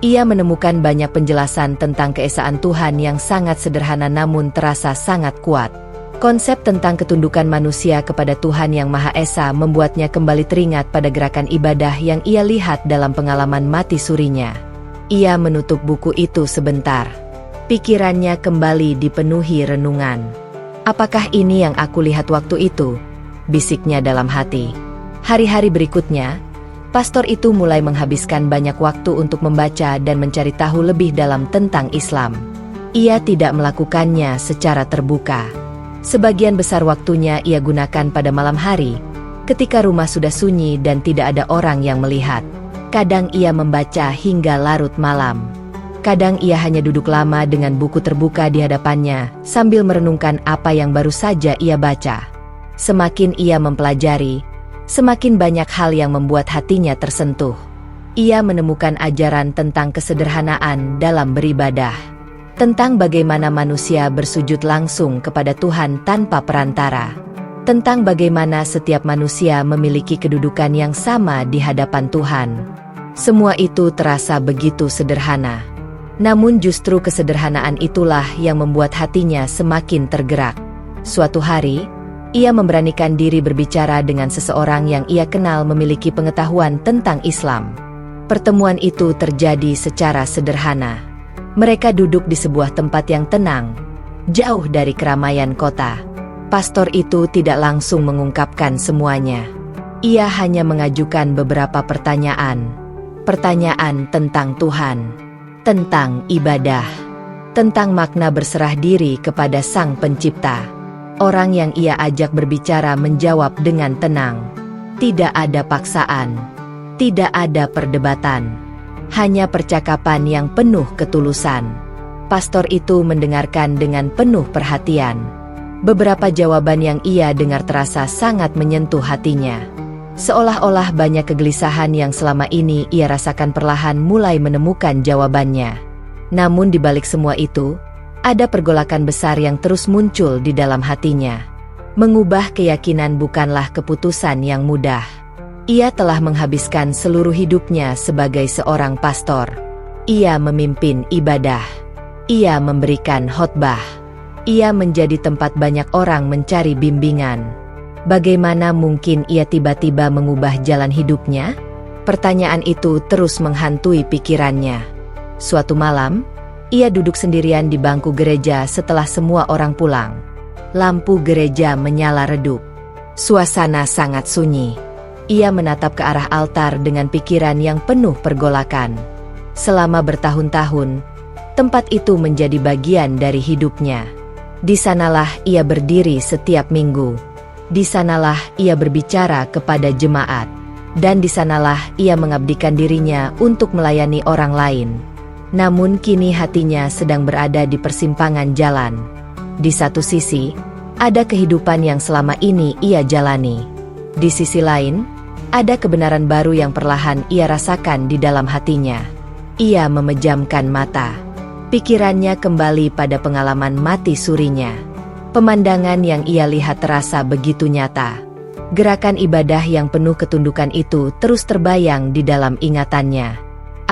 Ia menemukan banyak penjelasan tentang keesaan Tuhan yang sangat sederhana namun terasa sangat kuat. Konsep tentang ketundukan manusia kepada Tuhan Yang Maha Esa membuatnya kembali teringat pada gerakan ibadah yang ia lihat dalam pengalaman mati surinya. Ia menutup buku itu sebentar. Pikirannya kembali dipenuhi renungan. Apakah ini yang aku lihat waktu itu? Bisiknya dalam hati. Hari-hari berikutnya, pastor itu mulai menghabiskan banyak waktu untuk membaca dan mencari tahu lebih dalam tentang Islam. Ia tidak melakukannya secara terbuka. Sebagian besar waktunya ia gunakan pada malam hari, ketika rumah sudah sunyi dan tidak ada orang yang melihat. Kadang ia membaca hingga larut malam. Kadang ia hanya duduk lama dengan buku terbuka di hadapannya, sambil merenungkan apa yang baru saja ia baca. Semakin ia mempelajari, semakin banyak hal yang membuat hatinya tersentuh. Ia menemukan ajaran tentang kesederhanaan dalam beribadah. Tentang bagaimana manusia bersujud langsung kepada Tuhan tanpa perantara. Tentang bagaimana setiap manusia memiliki kedudukan yang sama di hadapan Tuhan. Semua itu terasa begitu sederhana. Namun justru kesederhanaan itulah yang membuat hatinya semakin tergerak. Suatu hari, ia memberanikan diri berbicara dengan seseorang yang ia kenal memiliki pengetahuan tentang Islam. Pertemuan itu terjadi secara sederhana. Mereka duduk di sebuah tempat yang tenang, jauh dari keramaian kota. Pastor itu tidak langsung mengungkapkan semuanya. Ia hanya mengajukan beberapa pertanyaan. Pertanyaan tentang Tuhan, tentang ibadah, tentang makna berserah diri kepada Sang Pencipta. Orang yang ia ajak berbicara menjawab dengan tenang. Tidak ada paksaan, tidak ada perdebatan, hanya percakapan yang penuh ketulusan. Pastor itu mendengarkan dengan penuh perhatian. Beberapa jawaban yang ia dengar terasa sangat menyentuh hatinya. Seolah-olah banyak kegelisahan yang selama ini ia rasakan perlahan mulai menemukan jawabannya. Namun di balik semua itu, ada pergolakan besar yang terus muncul di dalam hatinya. Mengubah keyakinan bukanlah keputusan yang mudah. Ia telah menghabiskan seluruh hidupnya sebagai seorang pastor. Ia memimpin ibadah. Ia memberikan khotbah. Ia menjadi tempat banyak orang mencari bimbingan. Bagaimana mungkin ia tiba-tiba mengubah jalan hidupnya? Pertanyaan itu terus menghantui pikirannya. Suatu malam, ia duduk sendirian di bangku gereja setelah semua orang pulang. Lampu gereja menyala redup. Suasana sangat sunyi. Ia menatap ke arah altar dengan pikiran yang penuh pergolakan. Selama bertahun-tahun, tempat itu menjadi bagian dari hidupnya. Di sanalah ia berdiri setiap minggu. Di sanalah ia berbicara kepada jemaat. Dan di sanalah ia mengabdikan dirinya untuk melayani orang lain. Namun kini hatinya sedang berada di persimpangan jalan. Di satu sisi, Ada kehidupan yang selama ini ia jalani. Di sisi lain, ada kebenaran baru yang perlahan ia rasakan di dalam hatinya. Ia memejamkan mata. Pikirannya kembali pada pengalaman mati surinya. Pemandangan yang ia lihat terasa begitu nyata. Gerakan ibadah yang penuh ketundukan itu terus terbayang di dalam ingatannya.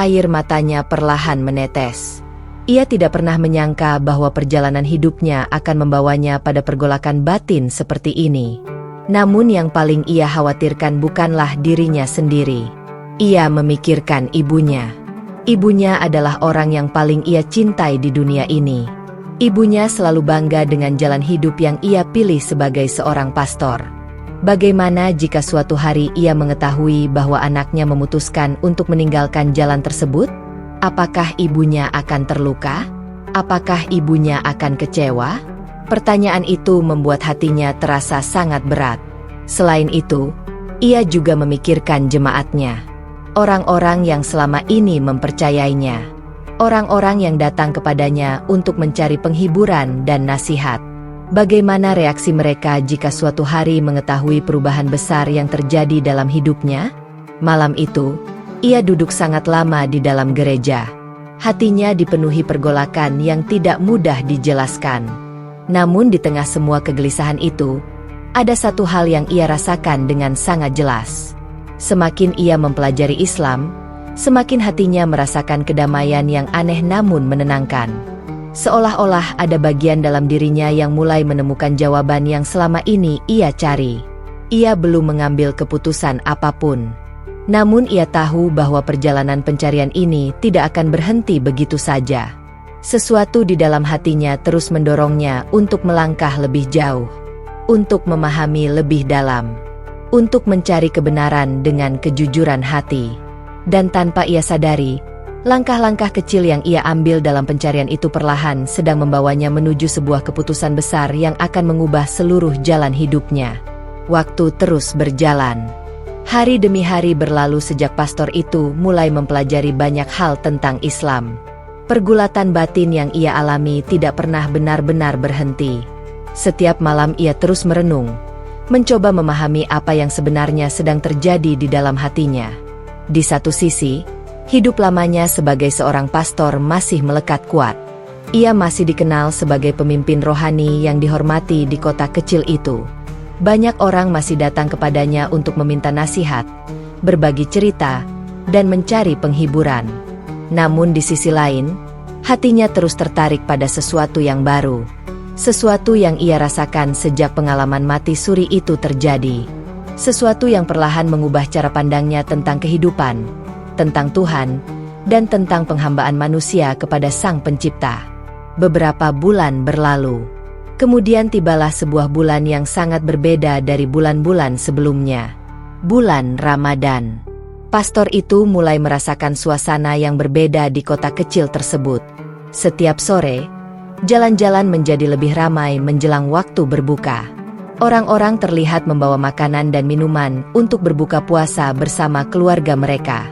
Air matanya perlahan menetes. Ia tidak pernah menyangka bahwa perjalanan hidupnya akan membawanya pada pergolakan batin seperti ini. Namun yang paling ia khawatirkan bukanlah dirinya sendiri. Ia memikirkan ibunya. Ibunya adalah orang yang paling ia cintai di dunia ini. Ibunya selalu bangga dengan jalan hidup yang ia pilih sebagai seorang pastor. Bagaimana jika suatu hari ia mengetahui bahwa anaknya memutuskan untuk meninggalkan jalan tersebut? Apakah ibunya akan terluka? Apakah ibunya akan kecewa? Pertanyaan itu membuat hatinya terasa sangat berat. Selain itu, ia juga memikirkan jemaatnya. Orang-orang yang selama ini mempercayainya. Orang-orang yang datang kepadanya untuk mencari penghiburan dan nasihat. Bagaimana reaksi mereka jika suatu hari mengetahui perubahan besar yang terjadi dalam hidupnya? Malam itu, ia duduk sangat lama di dalam gereja. Hatinya dipenuhi pergolakan yang tidak mudah dijelaskan. Namun di tengah semua kegelisahan itu, ada satu hal yang ia rasakan dengan sangat jelas. Semakin ia mempelajari Islam, semakin hatinya merasakan kedamaian yang aneh namun menenangkan. Seolah-olah ada bagian dalam dirinya yang mulai menemukan jawaban yang selama ini ia cari. Ia belum mengambil keputusan apapun. Namun ia tahu bahwa perjalanan pencarian ini tidak akan berhenti begitu saja. Sesuatu di dalam hatinya terus mendorongnya untuk melangkah lebih jauh. Untuk memahami lebih dalam. Untuk mencari kebenaran dengan kejujuran hati. Dan tanpa ia sadari, langkah-langkah kecil yang ia ambil dalam pencarian itu perlahan sedang membawanya menuju sebuah keputusan besar yang akan mengubah seluruh jalan hidupnya. Waktu terus berjalan. Hari demi hari berlalu sejak pastor itu mulai mempelajari banyak hal tentang Islam. Pergulatan batin yang ia alami tidak pernah benar-benar berhenti. Setiap malam ia terus merenung, mencoba memahami apa yang sebenarnya sedang terjadi di dalam hatinya. Di satu sisi, hidup lamanya sebagai seorang pastor masih melekat kuat. Ia masih dikenal sebagai pemimpin rohani yang dihormati di kota kecil itu. Banyak orang masih datang kepadanya untuk meminta nasihat, berbagi cerita, dan mencari penghiburan. Namun di sisi lain, hatinya terus tertarik pada sesuatu yang baru. Sesuatu yang ia rasakan sejak pengalaman mati suri itu terjadi. Sesuatu yang perlahan mengubah cara pandangnya tentang kehidupan, tentang Tuhan, dan tentang penghambaan manusia kepada Sang Pencipta. Beberapa bulan berlalu. Kemudian tibalah sebuah bulan yang sangat berbeda dari bulan-bulan sebelumnya. Bulan Ramadan. Pastor itu mulai merasakan suasana yang berbeda di kota kecil tersebut. Setiap sore, jalan-jalan menjadi lebih ramai menjelang waktu berbuka. Orang-orang terlihat membawa makanan dan minuman untuk berbuka puasa bersama keluarga mereka.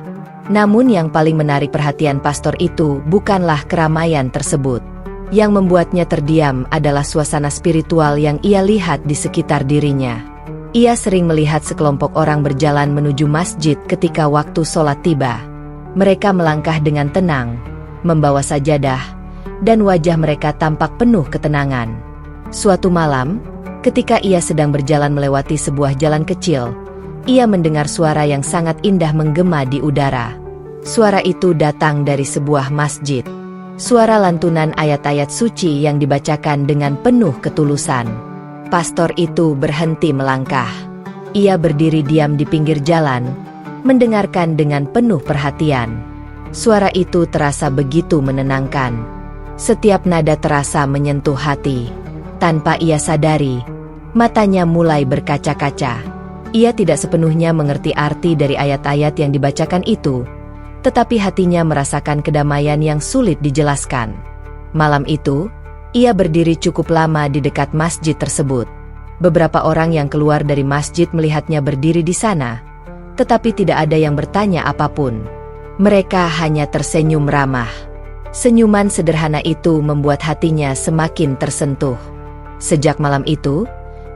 Namun yang paling menarik perhatian pastor itu bukanlah keramaian tersebut. Yang membuatnya terdiam adalah suasana spiritual yang ia lihat di sekitar dirinya. Ia sering melihat sekelompok orang berjalan menuju masjid ketika waktu sholat tiba. Mereka melangkah dengan tenang, membawa sajadah, dan wajah mereka tampak penuh ketenangan. Suatu malam, ketika ia sedang berjalan melewati sebuah jalan kecil, ia mendengar suara yang sangat indah menggema di udara. Suara itu datang dari sebuah masjid. Suara lantunan ayat-ayat suci yang dibacakan dengan penuh ketulusan. Pastor itu berhenti melangkah. Ia berdiri diam di pinggir jalan, mendengarkan dengan penuh perhatian. Suara itu terasa begitu menenangkan. Setiap nada terasa menyentuh hati. Tanpa ia sadari, matanya mulai berkaca-kaca. Ia tidak sepenuhnya mengerti arti dari ayat-ayat yang dibacakan itu, tetapi hatinya merasakan kedamaian yang sulit dijelaskan. Malam itu, ia berdiri cukup lama di dekat masjid tersebut. Beberapa orang yang keluar dari masjid melihatnya berdiri di sana, tetapi tidak ada yang bertanya apapun. Mereka hanya tersenyum ramah. Senyuman sederhana itu membuat hatinya semakin tersentuh. Sejak malam itu,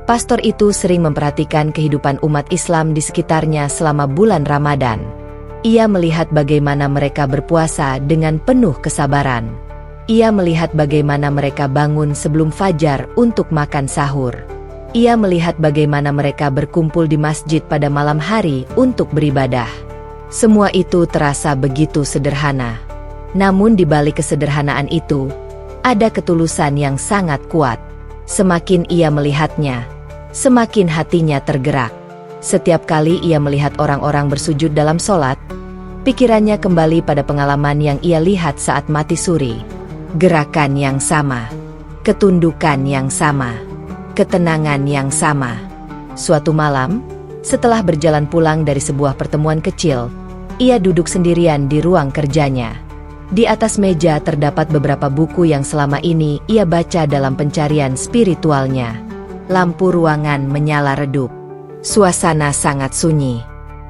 pastor itu sering memperhatikan kehidupan umat Islam di sekitarnya selama bulan Ramadan. Ia melihat bagaimana mereka berpuasa dengan penuh kesabaran. Ia melihat bagaimana mereka bangun sebelum fajar untuk makan sahur. Ia melihat bagaimana mereka berkumpul di masjid pada malam hari untuk beribadah. Semua itu terasa begitu sederhana. Namun di balik kesederhanaan itu, ada ketulusan yang sangat kuat. Semakin ia melihatnya, semakin hatinya tergerak. Setiap kali ia melihat orang-orang bersujud dalam sholat, pikirannya kembali pada pengalaman yang ia lihat saat mati suri. Gerakan yang sama, ketundukan yang sama, ketenangan yang sama. Suatu malam, setelah berjalan pulang dari sebuah pertemuan kecil, ia duduk sendirian di ruang kerjanya. Di atas meja terdapat beberapa buku yang selama ini ia baca dalam pencarian spiritualnya. Lampu ruangan menyala redup. Suasana sangat sunyi.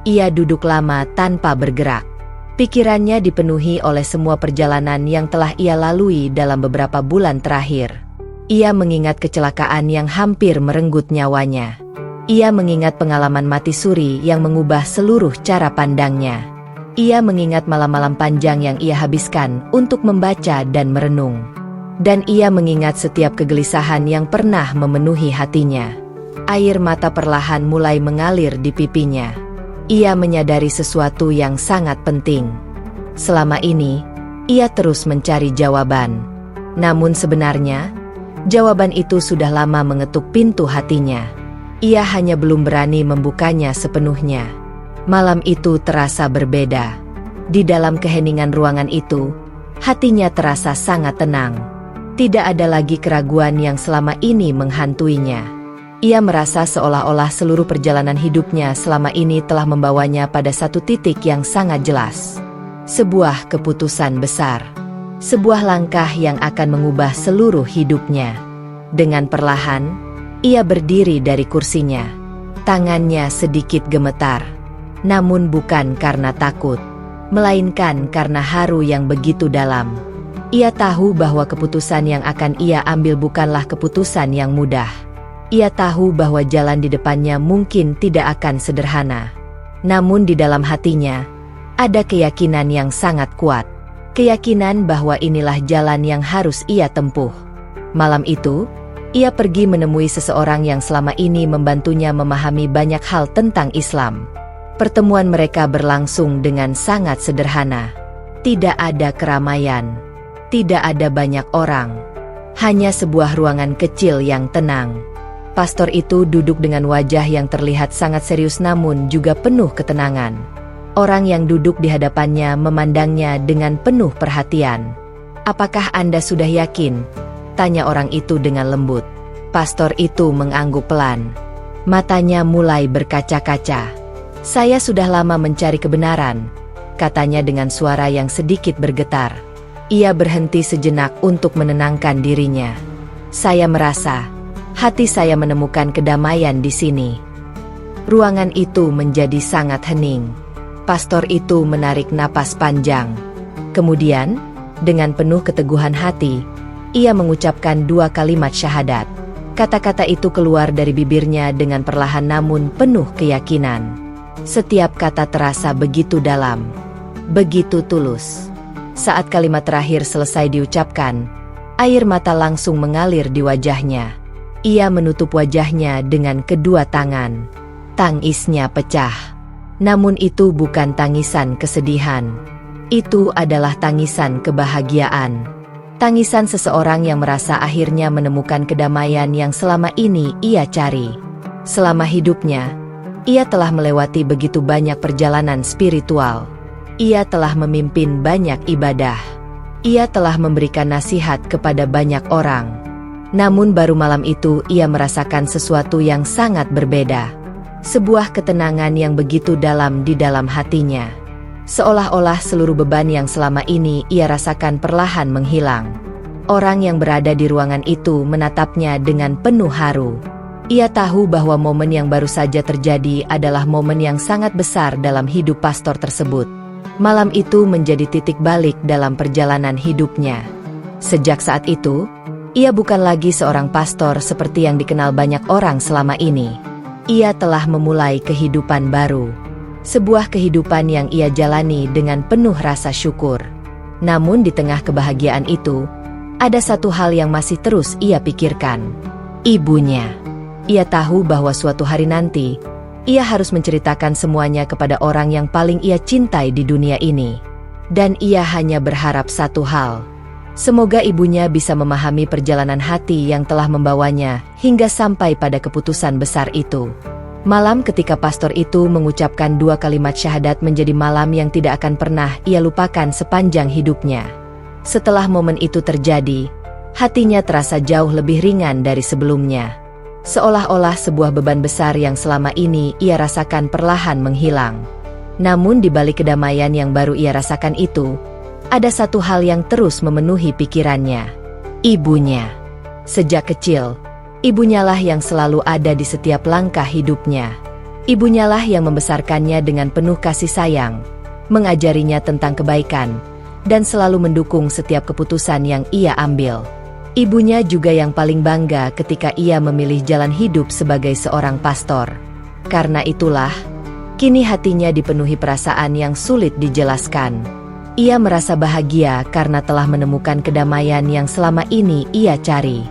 Ia duduk lama tanpa bergerak. Pikirannya dipenuhi oleh semua perjalanan yang telah ia lalui dalam beberapa bulan terakhir. Ia mengingat kecelakaan yang hampir merenggut nyawanya. Ia mengingat pengalaman mati suri yang mengubah seluruh cara pandangnya. Ia mengingat malam-malam panjang yang ia habiskan untuk membaca dan merenung. Dan ia mengingat setiap kegelisahan yang pernah memenuhi hatinya. Air mata perlahan mulai mengalir di pipinya. Ia menyadari sesuatu yang sangat penting. Selama ini, ia terus mencari jawaban. Namun sebenarnya, jawaban itu sudah lama mengetuk pintu hatinya. Ia hanya belum berani membukanya sepenuhnya. Malam itu terasa berbeda. Di dalam keheningan ruangan itu, hatinya terasa sangat tenang. Tidak ada lagi keraguan yang selama ini menghantuinya. Ia merasa seolah-olah seluruh perjalanan hidupnya selama ini telah membawanya pada satu titik yang sangat jelas. Sebuah keputusan besar. Sebuah langkah yang akan mengubah seluruh hidupnya. Dengan perlahan, ia berdiri dari kursinya. Tangannya sedikit gemetar. Namun bukan karena takut, melainkan karena haru yang begitu dalam. Ia tahu bahwa keputusan yang akan ia ambil bukanlah keputusan yang mudah. Ia tahu bahwa jalan di depannya mungkin tidak akan sederhana. Namun di dalam hatinya, ada keyakinan yang sangat kuat. Keyakinan bahwa inilah jalan yang harus ia tempuh. Malam itu, ia pergi menemui seseorang yang selama ini membantunya memahami banyak hal tentang Islam. Pertemuan mereka berlangsung dengan sangat sederhana. Tidak ada keramaian. Tidak ada banyak orang. Hanya sebuah ruangan kecil yang tenang. Pastor itu duduk dengan wajah yang terlihat sangat serius namun juga penuh ketenangan. Orang yang duduk di hadapannya memandangnya dengan penuh perhatian. "Apakah Anda sudah yakin?" tanya orang itu dengan lembut. Pastor itu mengangguk pelan. Matanya mulai berkaca-kaca. "Saya sudah lama mencari kebenaran," katanya dengan suara yang sedikit bergetar. Ia berhenti sejenak untuk menenangkan dirinya. "Saya merasa hati saya menemukan kedamaian di sini." Ruangan itu menjadi sangat hening. Pastor itu menarik napas panjang. Kemudian, dengan penuh keteguhan hati, ia mengucapkan 2 kalimat syahadat. Kata-kata itu keluar dari bibirnya dengan perlahan namun penuh keyakinan. Setiap kata terasa begitu dalam, begitu tulus. Saat kalimat terakhir selesai diucapkan, air mata langsung mengalir di wajahnya. Ia menutup wajahnya dengan kedua tangan. Tangisnya pecah. Namun itu bukan tangisan kesedihan. Itu adalah tangisan kebahagiaan. Tangisan seseorang yang merasa akhirnya menemukan kedamaian yang selama ini ia cari. Selama hidupnya, ia telah melewati begitu banyak perjalanan spiritual. Ia telah memimpin banyak ibadah. Ia telah memberikan nasihat kepada banyak orang. Namun baru malam itu ia merasakan sesuatu yang sangat berbeda. Sebuah ketenangan yang begitu dalam di dalam hatinya. Seolah-olah seluruh beban yang selama ini ia rasakan perlahan menghilang. Orang yang berada di ruangan itu menatapnya dengan penuh haru. Ia tahu bahwa momen yang baru saja terjadi adalah momen yang sangat besar dalam hidup pastor tersebut. Malam itu menjadi titik balik dalam perjalanan hidupnya. Sejak saat itu, Ia bukan lagi seorang pastor seperti yang dikenal banyak orang selama ini. Ia telah memulai kehidupan baru. Sebuah kehidupan yang ia jalani dengan penuh rasa syukur. Namun di tengah kebahagiaan itu, ada satu hal yang masih terus ia pikirkan. Ibunya. Ia tahu bahwa suatu hari nanti, ia harus menceritakan semuanya kepada orang yang paling ia cintai di dunia ini. Dan ia hanya berharap satu hal. Semoga ibunya bisa memahami perjalanan hati yang telah membawanya hingga sampai pada keputusan besar itu. Malam ketika pastor itu mengucapkan 2 kalimat syahadat menjadi malam yang tidak akan pernah ia lupakan sepanjang hidupnya. Setelah momen itu terjadi, hatinya terasa jauh lebih ringan dari sebelumnya. Seolah-olah sebuah beban besar yang selama ini ia rasakan perlahan menghilang. Namun di balik kedamaian yang baru ia rasakan itu, ada satu hal yang terus memenuhi pikirannya. Ibunya. Sejak kecil, ibunyalah yang selalu ada di setiap langkah hidupnya. Ibunyalah yang membesarkannya dengan penuh kasih sayang, mengajarinya tentang kebaikan, dan selalu mendukung setiap keputusan yang ia ambil. Ibunya juga yang paling bangga ketika ia memilih jalan hidup sebagai seorang pastor. Karena itulah, kini hatinya dipenuhi perasaan yang sulit dijelaskan. Ia merasa bahagia karena telah menemukan kedamaian yang selama ini ia cari.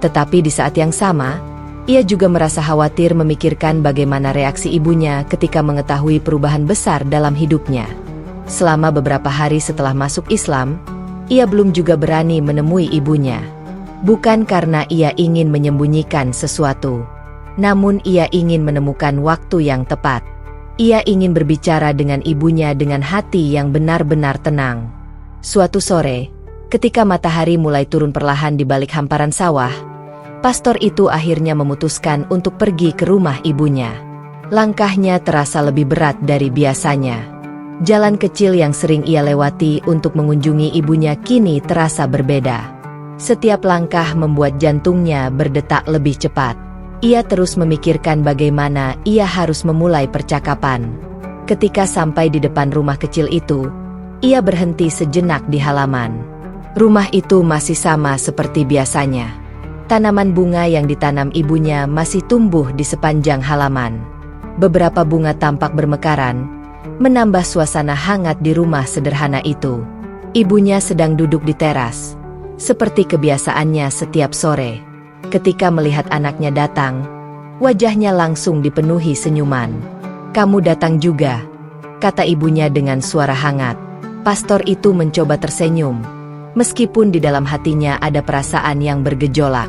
Tetapi di saat yang sama, ia juga merasa khawatir memikirkan bagaimana reaksi ibunya ketika mengetahui perubahan besar dalam hidupnya. Selama beberapa hari setelah masuk Islam, ia belum juga berani menemui ibunya. Bukan karena ia ingin menyembunyikan sesuatu, namun ia ingin menemukan waktu yang tepat. Ia ingin berbicara dengan ibunya dengan hati yang benar-benar tenang. Suatu sore, ketika matahari mulai turun perlahan di balik hamparan sawah, pastor itu akhirnya memutuskan untuk pergi ke rumah ibunya. Langkahnya terasa lebih berat dari biasanya. Jalan kecil yang sering ia lewati untuk mengunjungi ibunya kini terasa berbeda. Setiap langkah membuat jantungnya berdetak lebih cepat. Ia terus memikirkan bagaimana ia harus memulai percakapan. Ketika sampai di depan rumah kecil itu, ia berhenti sejenak di halaman. Rumah itu masih sama seperti biasanya. Tanaman bunga yang ditanam ibunya masih tumbuh di sepanjang halaman. Beberapa bunga tampak bermekaran, menambah suasana hangat di rumah sederhana itu. Ibunya sedang duduk di teras, seperti kebiasaannya setiap sore. Ketika melihat anaknya datang, wajahnya langsung dipenuhi senyuman. "Kamu datang juga," kata ibunya dengan suara hangat. Pastor itu mencoba tersenyum, meskipun di dalam hatinya ada perasaan yang bergejolak.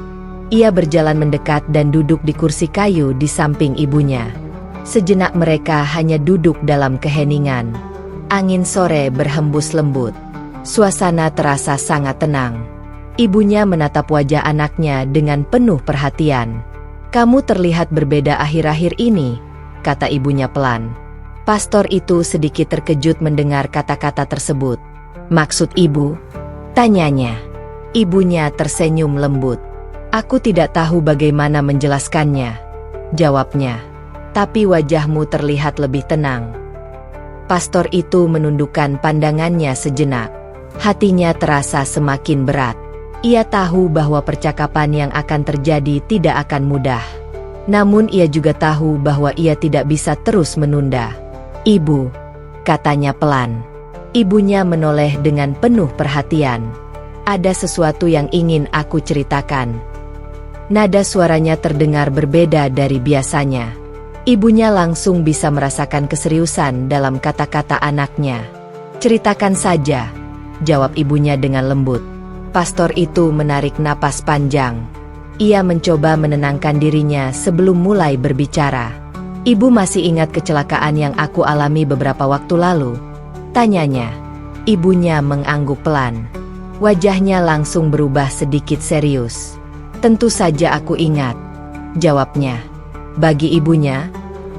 Ia berjalan mendekat dan duduk di kursi kayu di samping ibunya. Sejenak mereka hanya duduk dalam keheningan. Angin sore berhembus lembut. Suasana terasa sangat tenang. Ibunya menatap wajah anaknya dengan penuh perhatian. "Kamu terlihat berbeda akhir-akhir ini," kata ibunya pelan. Pastor itu sedikit terkejut mendengar kata-kata tersebut. "Maksud ibu?" tanyanya. Ibunya tersenyum lembut. "Aku tidak tahu bagaimana menjelaskannya," jawabnya. "Tapi wajahmu terlihat lebih tenang." Pastor itu menundukkan pandangannya sejenak. Hatinya terasa semakin berat. Ia tahu bahwa percakapan yang akan terjadi tidak akan mudah. Namun ia juga tahu bahwa ia tidak bisa terus menunda. "Ibu," katanya pelan. Ibunya menoleh dengan penuh perhatian. "Ada sesuatu yang ingin aku ceritakan." Nada suaranya terdengar berbeda dari biasanya. Ibunya langsung bisa merasakan keseriusan dalam kata-kata anaknya. "Ceritakan saja," jawab ibunya dengan lembut. Pastor itu menarik napas panjang. Ia mencoba menenangkan dirinya sebelum mulai berbicara. "Ibu masih ingat kecelakaan yang aku alami beberapa waktu lalu?" tanyanya. Ibunya mengangguk pelan. Wajahnya langsung berubah sedikit serius. "Tentu saja aku ingat," jawabnya. Bagi ibunya,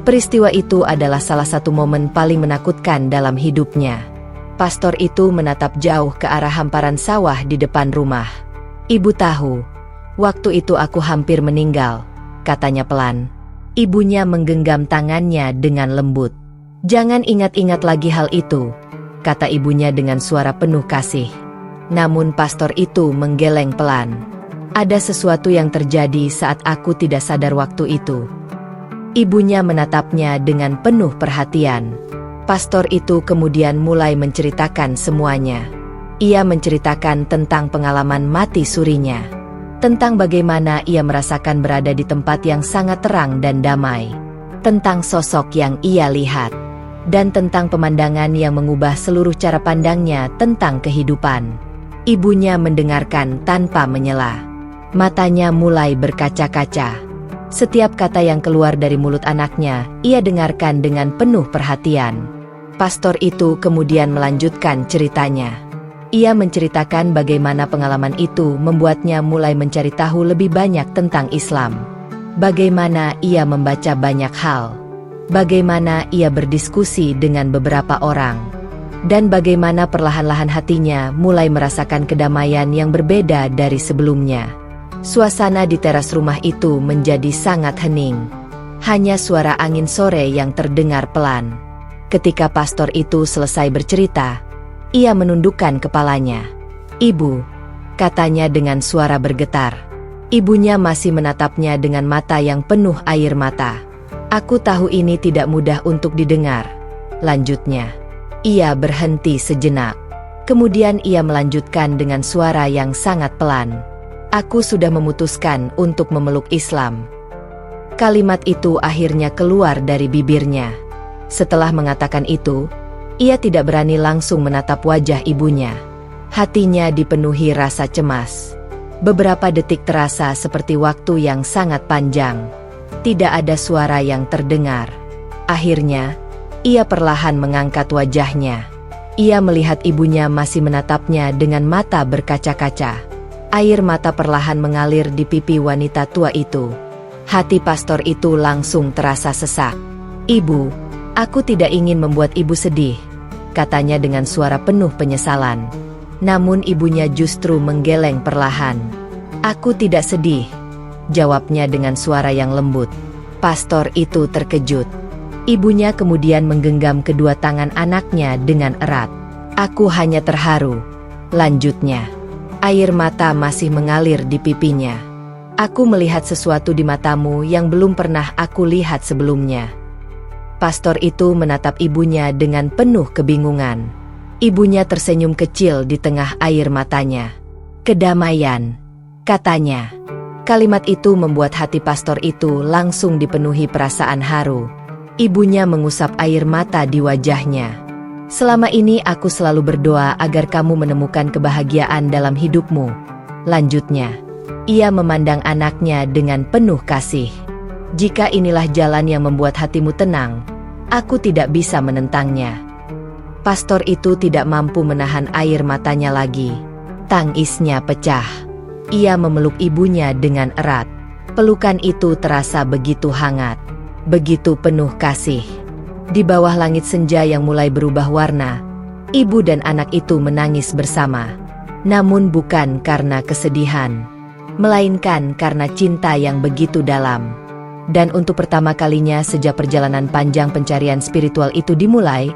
peristiwa itu adalah salah satu momen paling menakutkan dalam hidupnya. Pastor itu menatap jauh ke arah hamparan sawah di depan rumah. "Ibu tahu, waktu itu aku hampir meninggal," katanya pelan. Ibunya menggenggam tangannya dengan lembut. "Jangan ingat-ingat lagi hal itu," kata ibunya dengan suara penuh kasih. Namun pastor itu menggeleng pelan. Ada sesuatu yang terjadi saat aku tidak sadar waktu itu. Ibunya menatapnya dengan penuh perhatian. Pastor itu kemudian mulai menceritakan semuanya. Ia menceritakan tentang pengalaman mati surinya, tentang bagaimana ia merasakan berada di tempat yang sangat terang dan damai, tentang sosok yang ia lihat, dan tentang pemandangan yang mengubah seluruh cara pandangnya tentang kehidupan. Ibunya mendengarkan tanpa menyela. Matanya mulai berkaca-kaca. Setiap kata yang keluar dari mulut anaknya, ia dengarkan dengan penuh perhatian. Pastor itu kemudian melanjutkan ceritanya. Ia menceritakan bagaimana pengalaman itu membuatnya mulai mencari tahu lebih banyak tentang Islam. Bagaimana ia membaca banyak hal. Bagaimana ia berdiskusi dengan beberapa orang. Dan bagaimana perlahan-lahan hatinya mulai merasakan kedamaian yang berbeda dari sebelumnya. Suasana di teras rumah itu menjadi sangat hening. Hanya suara angin sore yang terdengar pelan. Ketika pastor itu selesai bercerita, ia menundukkan kepalanya. "Ibu," katanya dengan suara bergetar. Ibunya masih menatapnya dengan mata yang penuh air mata. "Aku tahu ini tidak mudah untuk didengar," lanjutnya. Ia berhenti sejenak. Kemudian ia melanjutkan dengan suara yang sangat pelan. "Aku sudah memutuskan untuk memeluk Islam." Kalimat itu akhirnya keluar dari bibirnya. Setelah mengatakan itu, ia tidak berani langsung menatap wajah ibunya. Hatinya dipenuhi rasa cemas. Beberapa detik terasa seperti waktu yang sangat panjang. Tidak ada suara yang terdengar. Akhirnya, ia perlahan mengangkat wajahnya. Ia melihat ibunya masih menatapnya dengan mata berkaca-kaca. Air mata perlahan mengalir di pipi wanita tua itu. Hati pastor itu langsung terasa sesak. "Ibu, aku tidak ingin membuat ibu sedih," katanya dengan suara penuh penyesalan. Namun ibunya justru menggeleng perlahan. "Aku tidak sedih," jawabnya dengan suara yang lembut. Pastor itu terkejut. Ibunya kemudian menggenggam kedua tangan anaknya dengan erat. "Aku hanya terharu," lanjutnya. Air mata masih mengalir di pipinya. "Aku melihat sesuatu di matamu yang belum pernah aku lihat sebelumnya." Pastor itu menatap ibunya dengan penuh kebingungan. Ibunya tersenyum kecil di tengah air matanya. "Kedamaian," katanya. Kalimat itu membuat hati pastor itu langsung dipenuhi perasaan haru. Ibunya mengusap air mata di wajahnya. "Selama ini aku selalu berdoa agar kamu menemukan kebahagiaan dalam hidupmu," lanjutnya. Ia memandang anaknya dengan penuh kasih. "Jika inilah jalan yang membuat hatimu tenang, aku tidak bisa menentangnya." Pastor itu tidak mampu menahan air matanya lagi. Tangisnya pecah. Ia memeluk ibunya dengan erat. Pelukan itu terasa begitu hangat, begitu penuh kasih. Di bawah langit senja yang mulai berubah warna, ibu dan anak itu menangis bersama. Namun bukan karena kesedihan, melainkan karena cinta yang begitu dalam. Dan untuk pertama kalinya sejak perjalanan panjang pencarian spiritual itu dimulai,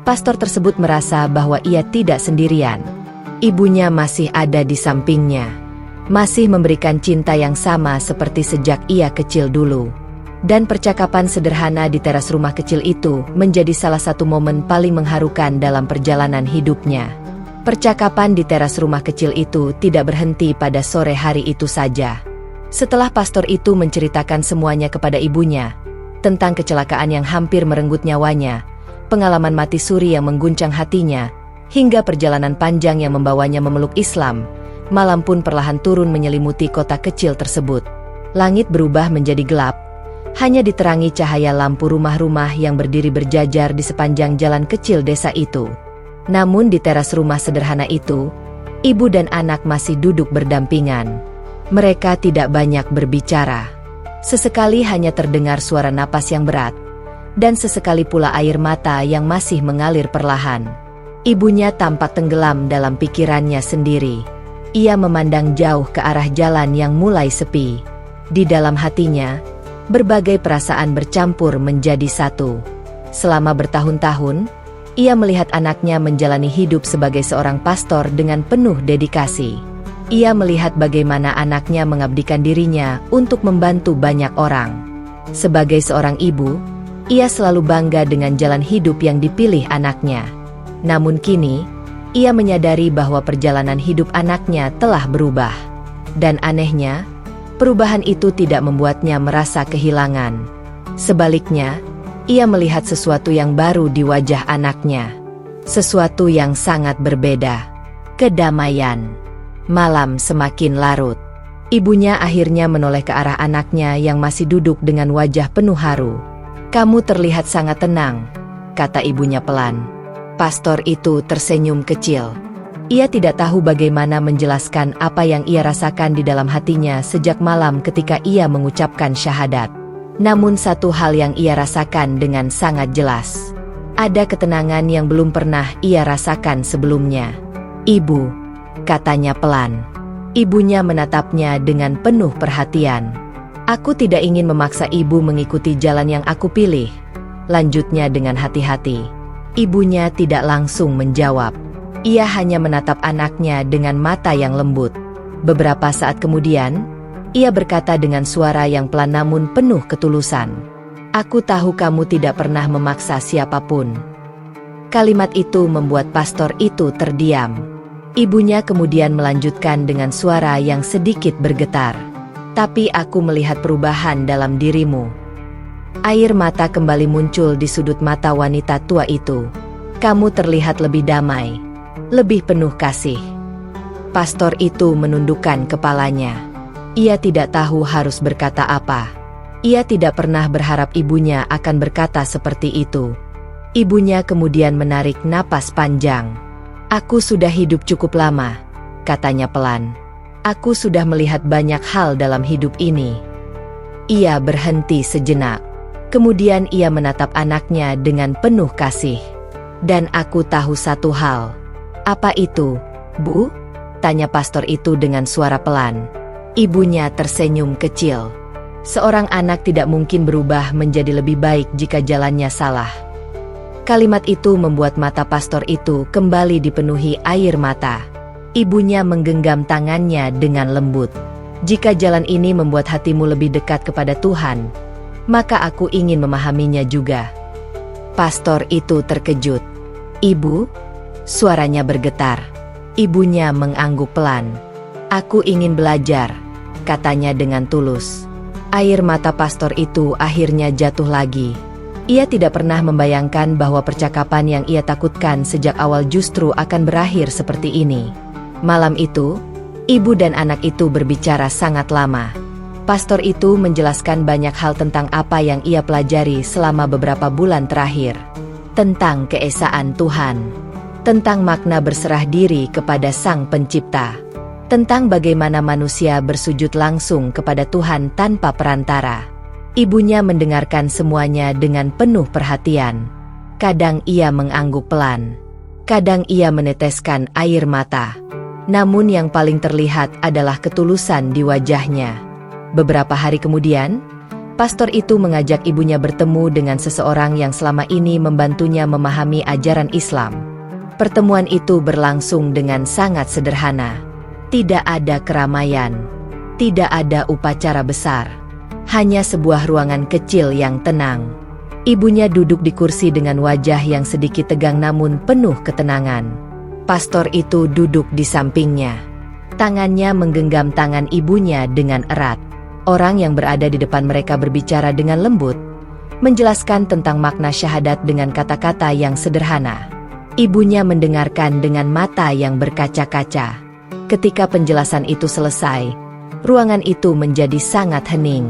pastor tersebut merasa bahwa ia tidak sendirian. Ibunya masih ada di sampingnya, masih memberikan cinta yang sama seperti sejak ia kecil dulu. Dan percakapan sederhana di teras rumah kecil itu menjadi salah satu momen paling mengharukan dalam perjalanan hidupnya. Percakapan di teras rumah kecil itu tidak berhenti pada sore hari itu saja. Setelah pastor itu menceritakan semuanya kepada ibunya, tentang kecelakaan yang hampir merenggut nyawanya, pengalaman mati suri yang mengguncang hatinya, hingga perjalanan panjang yang membawanya memeluk Islam, malam pun perlahan turun menyelimuti kota kecil tersebut. Langit berubah menjadi gelap. Hanya diterangi cahaya lampu rumah-rumah yang berdiri berjajar di sepanjang jalan kecil desa itu. Namun di teras rumah sederhana itu, ibu dan anak masih duduk berdampingan. Mereka tidak banyak berbicara. Sesekali hanya terdengar suara napas yang berat, dan sesekali pula air mata yang masih mengalir perlahan. Ibunya tampak tenggelam dalam pikirannya sendiri. Ia memandang jauh ke arah jalan yang mulai sepi. Di dalam hatinya, berbagai perasaan bercampur menjadi satu. Selama bertahun-tahun, ia melihat anaknya menjalani hidup sebagai seorang pastor dengan penuh dedikasi. Ia melihat bagaimana anaknya mengabdikan dirinya untuk membantu banyak orang. Sebagai seorang ibu, ia selalu bangga dengan jalan hidup yang dipilih anaknya. Namun kini, ia menyadari bahwa perjalanan hidup anaknya telah berubah. Dan anehnya, perubahan itu tidak membuatnya merasa kehilangan. Sebaliknya, ia melihat sesuatu yang baru di wajah anaknya. Sesuatu yang sangat berbeda. Kedamaian. Malam semakin larut. Ibunya akhirnya menoleh ke arah anaknya yang masih duduk dengan wajah penuh haru. "Kamu terlihat sangat tenang," kata ibunya pelan. Pastor itu tersenyum kecil. Ia tidak tahu bagaimana menjelaskan apa yang ia rasakan di dalam hatinya sejak malam ketika ia mengucapkan syahadat. Namun satu hal yang ia rasakan dengan sangat jelas. Ada ketenangan yang belum pernah ia rasakan sebelumnya. "Ibu," katanya pelan. Ibunya menatapnya dengan penuh perhatian. "Aku tidak ingin memaksa ibu mengikuti jalan yang aku pilih," lanjutnya dengan hati-hati. Ibunya tidak langsung menjawab. Ia hanya menatap anaknya dengan mata yang lembut. Beberapa saat kemudian, ia berkata dengan suara yang pelan namun penuh ketulusan, "Aku tahu kamu tidak pernah memaksa siapapun." Kalimat itu membuat pastor itu terdiam. Ibunya kemudian melanjutkan dengan suara yang sedikit bergetar, "Tapi aku melihat perubahan dalam dirimu." Air mata kembali muncul di sudut mata wanita tua itu. "Kamu terlihat lebih damai, lebih penuh kasih." Pastor itu menundukkan kepalanya. Ia tidak tahu harus berkata apa. Ia tidak pernah berharap ibunya akan berkata seperti itu. Ibunya kemudian menarik napas panjang. "Aku sudah hidup cukup lama," katanya pelan. "Aku sudah melihat banyak hal dalam hidup ini." Ia berhenti sejenak. Kemudian ia menatap anaknya dengan penuh kasih. "Dan aku tahu satu hal." "Apa itu, Bu?" tanya pastor itu dengan suara pelan. Ibunya tersenyum kecil. "Seorang anak tidak mungkin berubah menjadi lebih baik jika jalannya salah." Kalimat itu membuat mata pastor itu kembali dipenuhi air mata. Ibunya menggenggam tangannya dengan lembut. "Jika jalan ini membuat hatimu lebih dekat kepada Tuhan, maka aku ingin memahaminya juga." Pastor itu terkejut. "Ibu?" Suaranya bergetar. Ibunya mengangguk pelan. "Aku ingin belajar," katanya dengan tulus. Air mata pastor itu akhirnya jatuh lagi. Ia tidak pernah membayangkan bahwa percakapan yang ia takutkan sejak awal justru akan berakhir seperti ini. Malam itu, ibu dan anak itu berbicara sangat lama. Pastor itu menjelaskan banyak hal tentang apa yang ia pelajari selama beberapa bulan terakhir. Tentang keesaan Tuhan. Tentang makna berserah diri kepada Sang Pencipta. Tentang bagaimana manusia bersujud langsung kepada Tuhan tanpa perantara. Ibunya mendengarkan semuanya dengan penuh perhatian. Kadang ia mengangguk pelan. Kadang ia meneteskan air mata. Namun yang paling terlihat adalah ketulusan di wajahnya. Beberapa hari kemudian, pastor itu mengajak ibunya bertemu dengan seseorang yang selama ini membantunya memahami ajaran Islam. Pertemuan itu berlangsung dengan sangat sederhana. Tidak ada keramaian. Tidak ada upacara besar. Hanya sebuah ruangan kecil yang tenang. Ibunya duduk di kursi dengan wajah yang sedikit tegang namun penuh ketenangan. Pastor itu duduk di sampingnya. Tangannya menggenggam tangan ibunya dengan erat. Orang yang berada di depan mereka berbicara dengan lembut, menjelaskan tentang makna syahadat dengan kata-kata yang sederhana. Ibunya mendengarkan dengan mata yang berkaca-kaca. Ketika penjelasan itu selesai, ruangan itu menjadi sangat hening.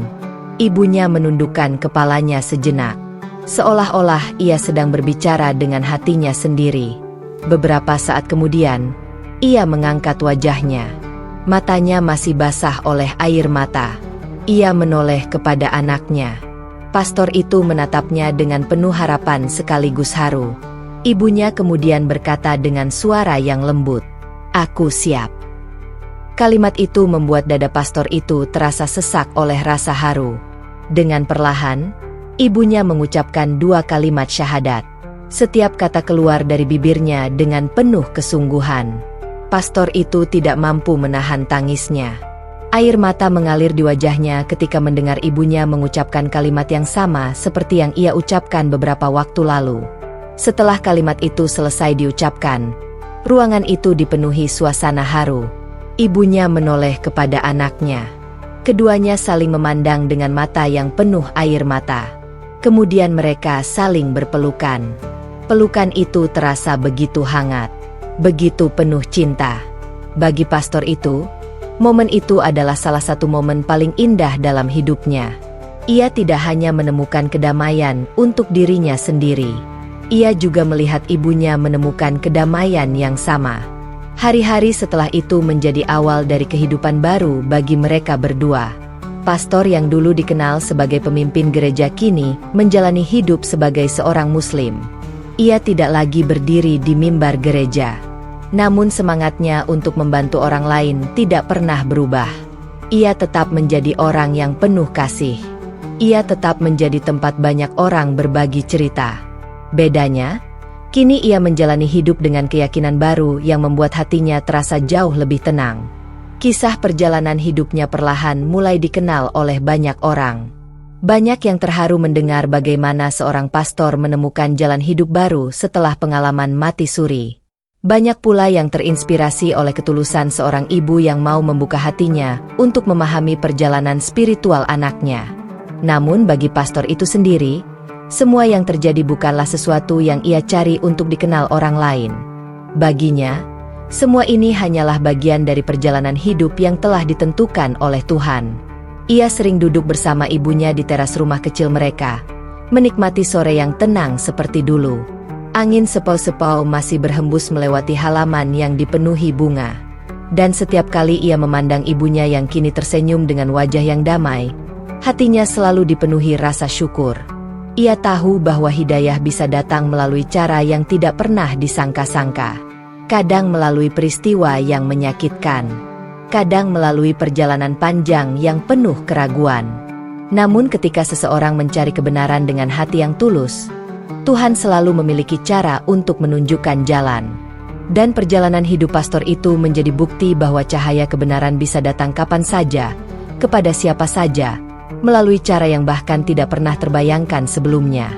Ibunya menundukkan kepalanya sejenak, seolah-olah ia sedang berbicara dengan hatinya sendiri. Beberapa saat kemudian, ia mengangkat wajahnya. Matanya masih basah oleh air mata. Ia menoleh kepada anaknya. Pastor itu menatapnya dengan penuh harapan sekaligus haru. Ibunya kemudian berkata dengan suara yang lembut, "Aku siap." Kalimat itu membuat dada pastor itu terasa sesak oleh rasa haru. Dengan perlahan, ibunya mengucapkan 2 kalimat syahadat. Setiap kata keluar dari bibirnya dengan penuh kesungguhan. Pastor itu tidak mampu menahan tangisnya. Air mata mengalir di wajahnya ketika mendengar ibunya mengucapkan kalimat yang sama seperti yang ia ucapkan beberapa waktu lalu. Setelah kalimat itu selesai diucapkan, ruangan itu dipenuhi suasana haru. Ibunya menoleh kepada anaknya. Keduanya saling memandang dengan mata yang penuh air mata. Kemudian mereka saling berpelukan. Pelukan itu terasa begitu hangat, begitu penuh cinta. Bagi pastor itu, momen itu adalah salah satu momen paling indah dalam hidupnya. Ia tidak hanya menemukan kedamaian untuk dirinya sendiri. Ia juga melihat ibunya menemukan kedamaian yang sama. Hari-hari setelah itu menjadi awal dari kehidupan baru bagi mereka berdua. Pastor yang dulu dikenal sebagai pemimpin gereja kini menjalani hidup sebagai seorang Muslim. Ia tidak lagi berdiri di mimbar gereja. Namun semangatnya untuk membantu orang lain tidak pernah berubah. Ia tetap menjadi orang yang penuh kasih. Ia tetap menjadi tempat banyak orang berbagi cerita. Bedanya, kini ia menjalani hidup dengan keyakinan baru yang membuat hatinya terasa jauh lebih tenang. Kisah perjalanan hidupnya perlahan mulai dikenal oleh banyak orang. Banyak yang terharu mendengar bagaimana seorang pastor menemukan jalan hidup baru setelah pengalaman mati suri. Banyak pula yang terinspirasi oleh ketulusan seorang ibu yang mau membuka hatinya untuk memahami perjalanan spiritual anaknya. Namun bagi pastor itu sendiri, semua yang terjadi bukanlah sesuatu yang ia cari untuk dikenal orang lain. Baginya, semua ini hanyalah bagian dari perjalanan hidup yang telah ditentukan oleh Tuhan. Ia sering duduk bersama ibunya di teras rumah kecil mereka, menikmati sore yang tenang seperti dulu. Angin sepau-sepau masih berhembus melewati halaman yang dipenuhi bunga. Dan setiap kali ia memandang ibunya yang kini tersenyum dengan wajah yang damai, hatinya selalu dipenuhi rasa syukur. Ia tahu bahwa hidayah bisa datang melalui cara yang tidak pernah disangka-sangka. Kadang melalui peristiwa yang menyakitkan. Kadang melalui perjalanan panjang yang penuh keraguan. Namun ketika seseorang mencari kebenaran dengan hati yang tulus, Tuhan selalu memiliki cara untuk menunjukkan jalan. Dan perjalanan hidup pastor itu menjadi bukti bahwa cahaya kebenaran bisa datang kapan saja, kepada siapa saja, melalui cara yang bahkan tidak pernah terbayangkan sebelumnya.